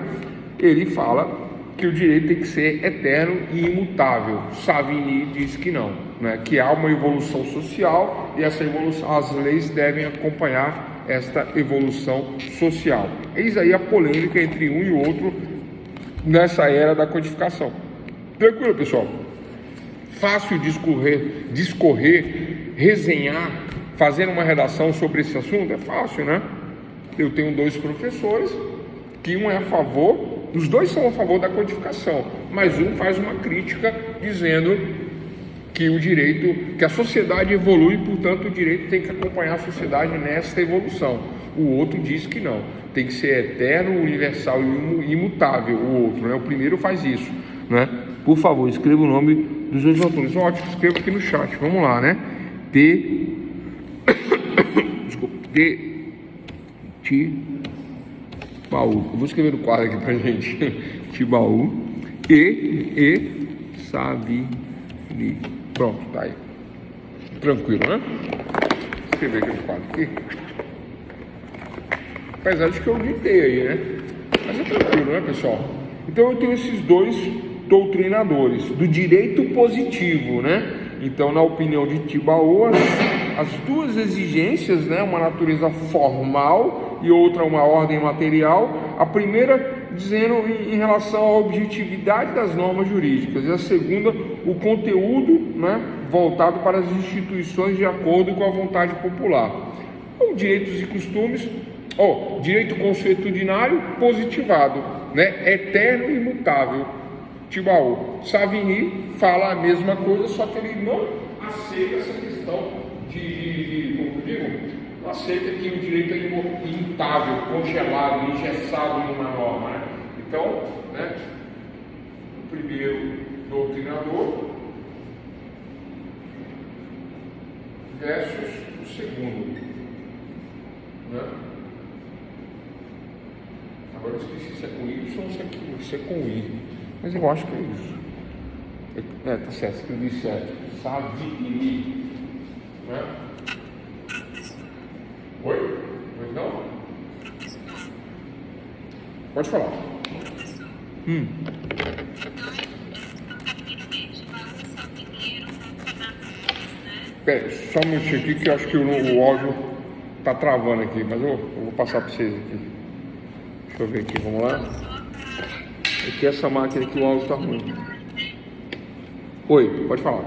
ele fala que o direito tem que ser eterno e imutável. Savigny diz que não, né, que há uma evolução social e essa evolução, as leis devem acompanhar esta evolução social. Eis aí a polêmica entre um e o outro nessa era da codificação. Tranquilo, pessoal? Fácil discorrer, resenhar, fazer uma redação sobre esse assunto? É fácil, né? Eu tenho dois professores, que um é a favor, os dois são a favor da codificação, mas um faz uma crítica dizendo que o direito, que a sociedade evolui, portanto o direito tem que acompanhar a sociedade nesta evolução. O outro diz que não, tem que ser eterno, universal e imutável. O outro, né? O primeiro faz isso, né? Por favor, escreva o nome dos dois autores. Ótimo, escreva aqui no chat. Vamos lá, né? Tibaú. Eu vou escrever no quadro aqui pra gente. Tibaú e Savigny. Pronto, tá aí. Tranquilo, né? Vou escrever aqui no quadro aqui. Apesar de que eu gritei aí, né? Mas é tranquilo, né, pessoal? Então eu tenho esses dois doutrinadores do direito positivo, né? Então, na opinião de Tibaú, as duas exigências, né, uma natureza formal e outra uma ordem material, a primeira dizendo em relação à objetividade das normas jurídicas e a segunda o conteúdo, né, voltado para as instituições de acordo com a vontade popular. Então, direitos e costumes, direito consuetudinário positivado, né, eterno e imutável. Tibaú. Savigny fala a mesma coisa, só que ele não aceita essa questão como eu digo, não aceita que o direito é imutável, congelado, engessado numa norma, né? Então, né, o primeiro doutrinador versus o segundo, né? Agora eu esqueci se é com Y ou se é com I. Mas eu acho que é isso. Tá certo, escrevi certo. Savini, né? Oi? Pois não? Pode falar. Pera, só um minutinho aqui que eu acho que o áudio tá travando aqui, mas eu vou passar para vocês aqui. Deixa eu ver aqui, vamos lá. Aqui essa máquina aqui o áudio tá ruim. Oi, pode falar.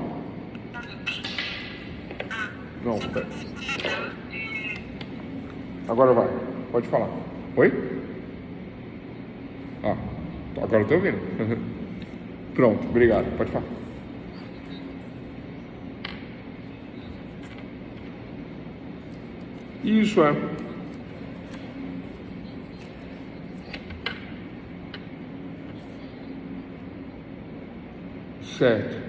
Não, pera. Agora vai, pode falar. Oi? Agora eu tô ouvindo. Pronto, obrigado, pode falar. Isso é. Certo.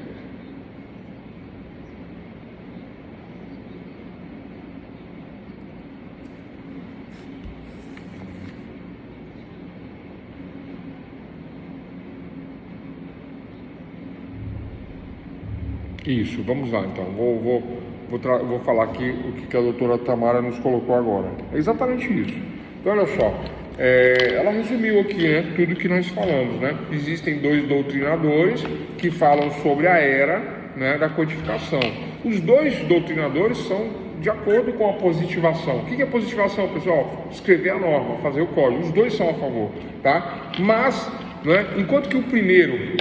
Isso, vamos lá então. Vou falar aqui o que a doutora Tamara nos colocou agora. É exatamente isso. Então, olha só, ela resumiu aqui, né, tudo que nós falamos, né? Existem dois doutrinadores que falam sobre a era, né, da codificação. Os dois doutrinadores são de acordo com a positivação. O que é positivação, pessoal? Escrever a norma, fazer o código. Os dois são a favor, tá? Mas, né, enquanto que o primeiro,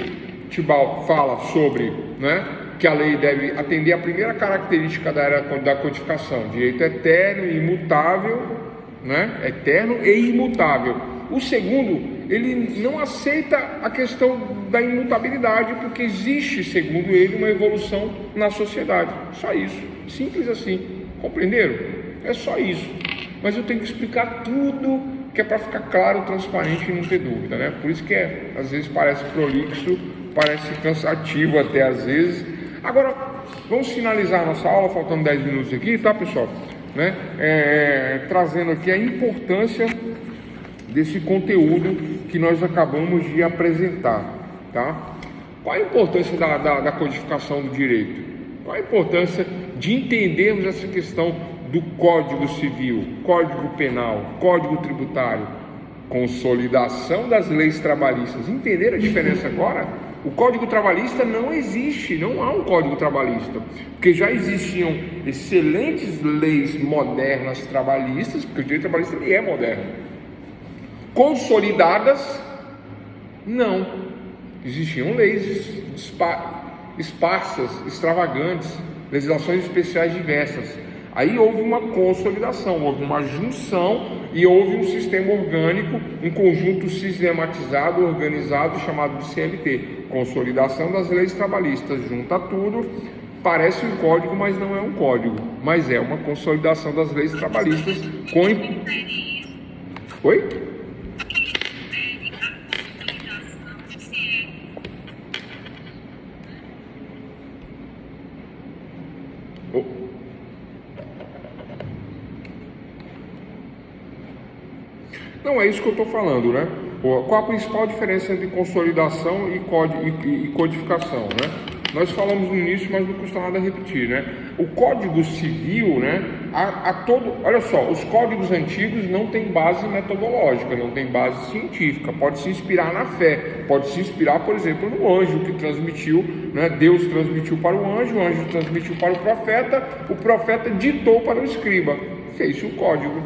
Tibal, fala sobre, né, que a lei deve atender a primeira característica da era da codificação, direito eterno e imutável, né? Eterno e imutável. O segundo, ele não aceita a questão da imutabilidade, porque existe, segundo ele, uma evolução na sociedade. Só isso, simples assim. Compreenderam? É só isso. Mas eu tenho que explicar tudo, que é para ficar claro, transparente e não ter dúvida, né? Por isso que às vezes parece prolixo, parece cansativo até às vezes. Agora, vamos finalizar a nossa aula, faltando 10 minutos aqui, tá, pessoal? Né? Trazendo aqui a importância desse conteúdo que nós acabamos de apresentar, tá? Qual a importância da codificação do direito? Qual a importância de entendermos essa questão do Código Civil, Código Penal, Código Tributário, consolidação das leis trabalhistas? Entenderam a diferença agora? O Código Trabalhista não existe, não há um Código Trabalhista, porque já existiam excelentes leis modernas trabalhistas, porque o direito trabalhista ele é moderno. Consolidadas, não. Existiam leis esparsas, extravagantes, legislações especiais diversas. Aí houve uma consolidação, houve uma junção e houve um sistema orgânico, um conjunto sistematizado, organizado, chamado de CLT. Consolidação das leis trabalhistas, junta tudo, parece um código, mas não é um código, mas é uma consolidação das leis trabalhistas com... Oi? Não, é isso que eu estou falando, né? Qual a principal diferença entre consolidação e codificação, né? Nós falamos no início, mas não custa nada repetir, né? O Código Civil, né? Olha só, os códigos antigos não têm base metodológica, não tem base científica. Pode se inspirar na fé, pode se inspirar, por exemplo, no anjo que transmitiu, né? Deus transmitiu para o anjo transmitiu para o profeta ditou para o escriba. Fez-se um código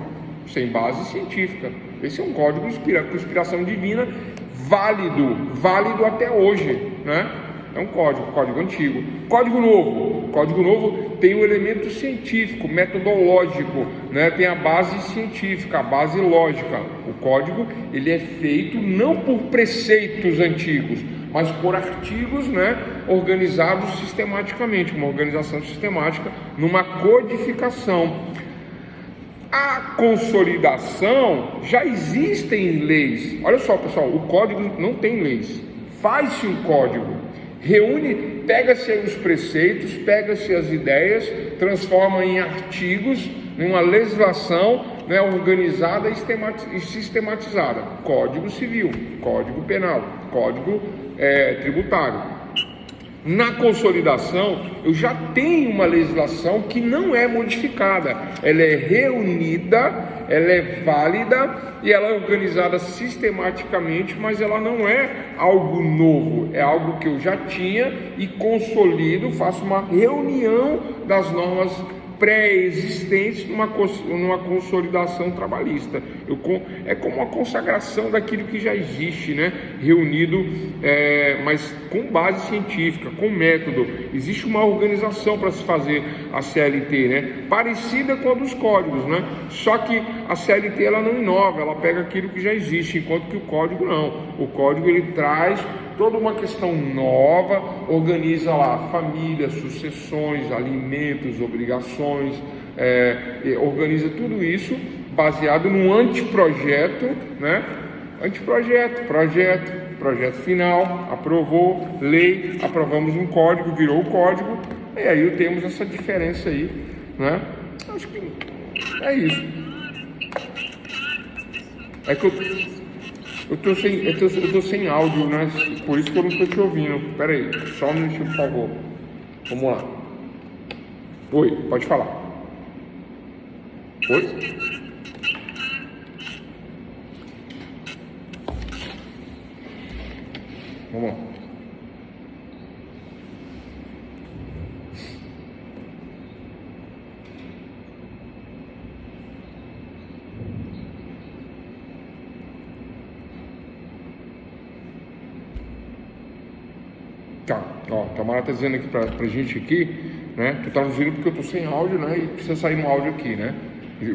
sem base científica. Esse é um código com inspiração divina, válido até hoje, né? É um código antigo. Código novo tem o elemento científico, metodológico, né? Tem a base científica, a base lógica. O código ele é feito não por preceitos antigos, mas por artigos, né? Organizados sistematicamente, uma organização sistemática, numa codificação. A consolidação, já existem leis. Olha só, pessoal, o código não tem leis. Faz-se um código, pega-se os preceitos, pega-se as ideias, transforma em artigos, em uma legislação, né, organizada e sistematizada. Código Civil, Código Penal, Código Tributário. Na consolidação, eu já tenho uma legislação que não é modificada, ela é reunida, ela é válida e ela é organizada sistematicamente, mas ela não é algo novo, é algo que eu já tinha e consolido, faço uma reunião das normas pré-existentes numa consolidação trabalhista. É como uma consagração daquilo que já existe, né? Reunido, mas com base científica, com método. Existe uma organização para se fazer a CLT, né? Parecida com a dos códigos, né? Só que a CLT ela não inova, ela pega aquilo que já existe, enquanto que o código não. O código ele traz toda uma questão nova, organiza lá família, sucessões, alimentos, obrigações, organiza tudo isso baseado num anteprojeto, né? Projeto final, aprovou, lei, aprovamos um código, virou o código, e aí temos essa diferença aí, né? Acho que é isso. É que eu tô sem áudio, né? Por isso que eu não tô te ouvindo. Pera aí, só um minutinho, por favor. Vamos lá. Oi, pode falar. Oi? Vamos lá. Tá, ó, Tamara tá dizendo aqui pra gente aqui, né? Tu tá traduzindo porque eu tô sem áudio, né? E precisa sair um áudio aqui, né?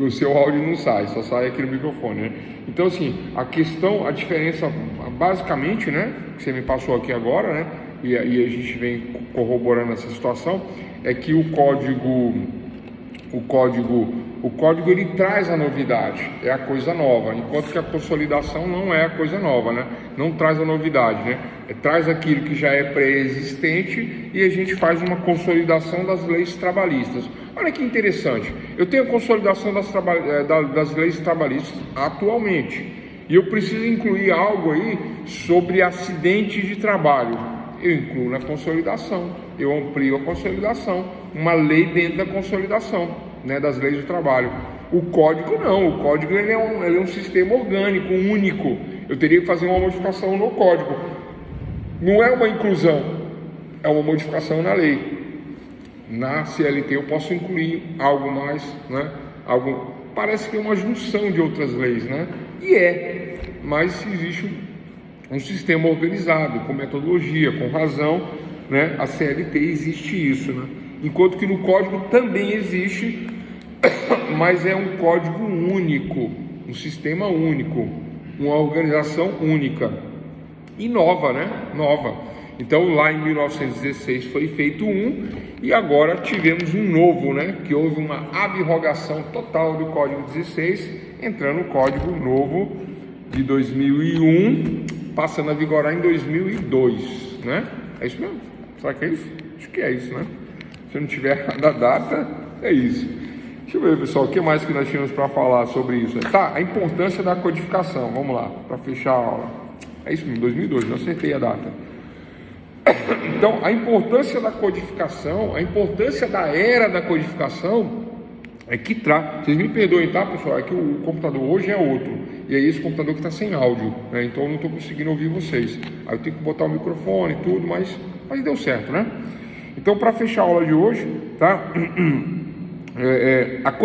O seu áudio não sai, só sai aqui no microfone, né? Então, assim, a diferença, basicamente, né? Que você me passou aqui agora, né? E a gente vem corroborando essa situação, é que o código ele traz a novidade, é a coisa nova, enquanto que a consolidação não é a coisa nova, né? Não traz a novidade, né? Traz aquilo que já é pré-existente e a gente faz uma consolidação das leis trabalhistas. Olha que interessante, eu tenho a consolidação das leis trabalhistas atualmente e eu preciso incluir algo aí sobre acidente de trabalho. Eu incluo na consolidação, eu amplio a consolidação, uma lei dentro da consolidação, né, das leis do trabalho. O código não, o código ele é um sistema orgânico, único. Eu teria que fazer uma modificação no código. Não é uma inclusão, é uma modificação na lei. Na CLT eu posso incluir algo mais, né? Parece que é uma junção de outras leis, né? E mas existe um sistema organizado, com metodologia, com razão, né? A CLT existe isso, né? Enquanto que no código também existe, mas é um código único, um sistema único, uma organização única e nova, né? Nova. Então lá em 1916 foi feito um e agora tivemos um novo, né? Que houve uma abrogação total do Código 16, entrando o Código novo de 2001, passando a vigorar em 2002, né? É isso mesmo? Será que é isso? Acho que é isso, né? Se não tiver a data, é isso. Deixa eu ver, pessoal, o que mais que nós tínhamos para falar sobre isso? Tá, a importância da codificação, vamos lá, para fechar a aula. É isso mesmo, 2002, eu acertei a data. Então, a importância da codificação, a importância da era da codificação é que traz. Vocês me perdoem, tá, pessoal? É que o computador hoje é outro, e é esse computador que está sem áudio, né? Então eu não estou conseguindo ouvir vocês. Aí eu tenho que botar o microfone e tudo, mas deu certo, né? Então, para fechar a aula de hoje, tá?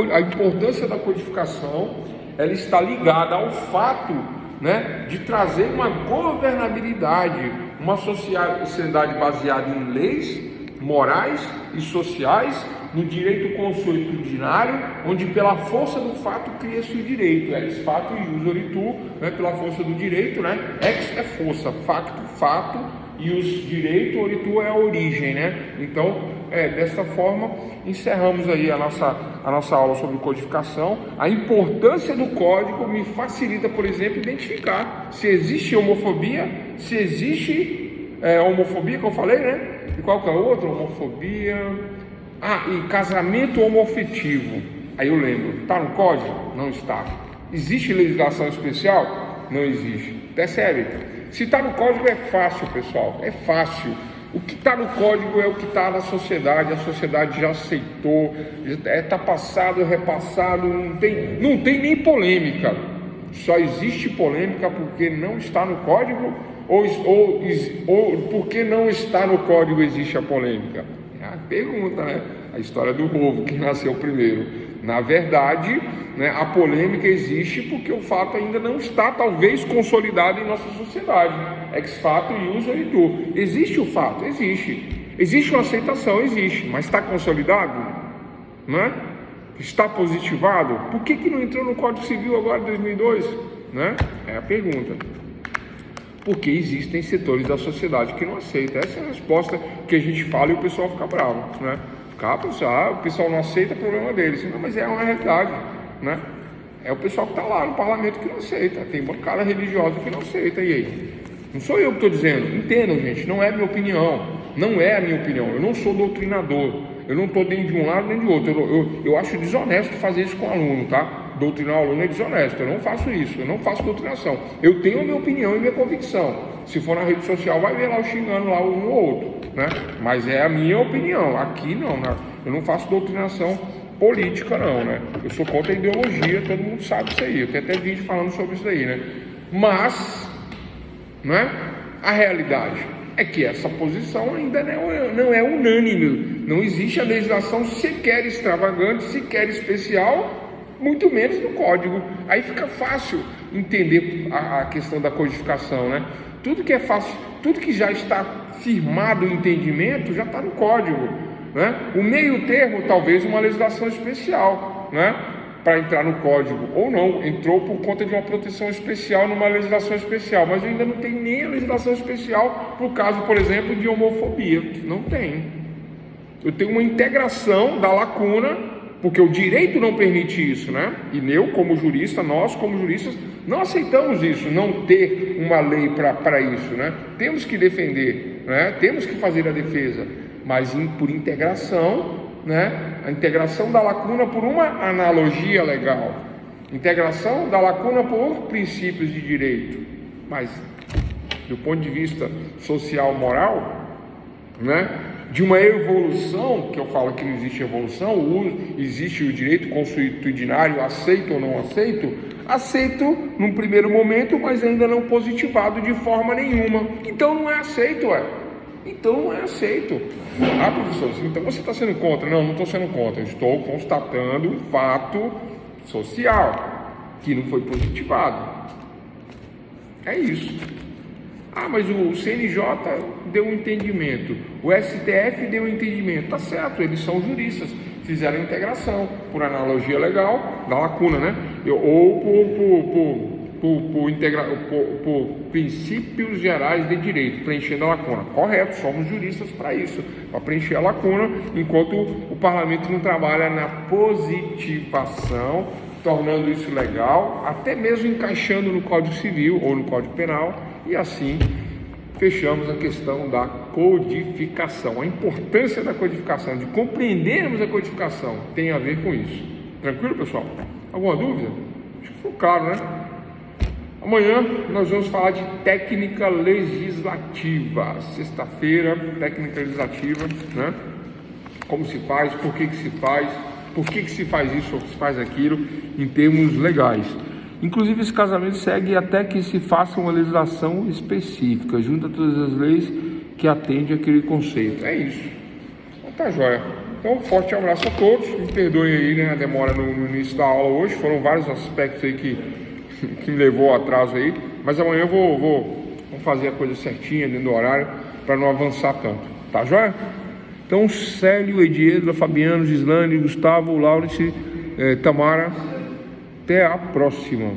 A importância da codificação, ela está ligada ao fato, né, de trazer uma governabilidade, uma sociedade baseada em leis morais e sociais, no direito consuetudinário, onde pela força do fato cria-se o direito, ex fato ius oritur, né, pela força do direito, né, ex é força, facto, fato, e os direito, oritur é a origem, né? Então, dessa forma, encerramos aí a nossa aula sobre codificação. A importância do código me facilita, por exemplo, identificar se existe homofobia, se existe homofobia que eu falei, né? E qual que é a outra? Homofobia... e casamento homoafetivo. Aí eu lembro, está no código? Não está. Existe legislação especial? Não existe. Percebe? Se está no código é fácil, pessoal, é fácil. O que está no código é o que está na sociedade, a sociedade já aceitou, está passado, repassado, não tem nem polêmica. Só existe polêmica porque não está no código ou porque não está no código existe a polêmica? É a pergunta, né? A história do ovo, quem nasceu primeiro. Na verdade, né, a polêmica existe porque o fato ainda não está, talvez, consolidado em nossa sociedade. Ex fato, ius oritur. Existe o fato? Existe. Existe uma aceitação? Existe. Mas está consolidado? Né? Está positivado? Por que não entrou no Código Civil agora, em 2002? Né? É a pergunta. Porque existem setores da sociedade que não aceitam. Essa é a resposta que a gente fala e o pessoal fica bravo, né? O pessoal não aceita, é problema deles. Não, mas é uma realidade, né? É o pessoal que está lá no parlamento que não aceita. Tem bancada religiosa que não aceita. E aí? Não sou eu que estou dizendo. Entendam, gente, não é minha opinião. Não é a minha opinião. Eu não sou doutrinador. Eu não estou nem de um lado nem de outro. Eu acho desonesto fazer isso com o aluno, tá? Doutrinar o aluno é desonesto. Eu não faço isso. Eu não faço doutrinação. Eu tenho a minha opinião e minha convicção. Se for na rede social, vai ver lá o xingando lá um ou outro, né? Mas é a minha opinião. Aqui não, né? Eu não faço doutrinação política, não, né? Eu sou contra a ideologia, todo mundo sabe isso aí. Eu tenho até vídeo falando sobre isso aí, né? Mas, né? A realidade é que essa posição ainda não é unânime. Não existe a legislação sequer extravagante, sequer especial, muito menos no código. Aí fica fácil entender a questão da codificação, né? Tudo que é fácil, tudo que já está firmado o entendimento já está no código, né? O meio termo, talvez uma legislação especial, né? Para entrar no código, ou não, entrou por conta de uma proteção especial numa legislação especial, mas ainda não tem nem a legislação especial para o caso, por exemplo, de homofobia. Não tem. Eu tenho uma integração da lacuna, porque o direito não permite isso, né? E eu, como jurista, nós, como juristas, não aceitamos isso, não ter uma lei para isso, né? Temos que defender, né? Temos que fazer a defesa, mas por integração, né? A integração da lacuna por uma analogia legal, integração da lacuna por princípios de direito, mas do ponto de vista social, moral, né? De uma evolução, que eu falo que não existe evolução, existe o direito consuetudinário, aceito ou não aceito, aceito num primeiro momento, mas ainda não positivado de forma nenhuma, então não é aceito, então não é aceito. Ah, professor, então você está sendo contra? Não estou sendo contra, eu estou constatando um fato social que não foi positivado, é isso. Ah, mas o CNJ deu um entendimento, o STF deu um entendimento, tá certo, eles são juristas, fizeram a integração por analogia legal da lacuna, né? Ou por princípios gerais de direito, preenchendo a lacuna. Correto, somos juristas para isso, para preencher a lacuna, enquanto o parlamento não trabalha na positivação, tornando isso legal, até mesmo encaixando no Código Civil ou no Código Penal, e assim fechamos a questão da codificação. A importância da codificação, de compreendermos a codificação, tem a ver com isso. Tranquilo, pessoal? Alguma dúvida? Acho que ficou claro, né? Amanhã nós vamos falar de técnica legislativa. Sexta-feira, técnica legislativa, né? Como se faz, por que se faz, por que se faz isso ou se faz aquilo, em termos legais. Inclusive, esse casamento segue até que se faça uma legislação específica, junto a todas as leis que atendem aquele conceito. É isso. Então tá joia. Então, um forte abraço a todos. Me perdoem aí, né, a demora no início da aula hoje. Foram vários aspectos aí que me levou ao atraso aí. Mas amanhã eu vou fazer a coisa certinha, dentro do horário, para não avançar tanto. Tá joia? Então, Célio, Ediedra, Fabiano, Gislane, Gustavo, Laurence, Tamara. Até a próxima.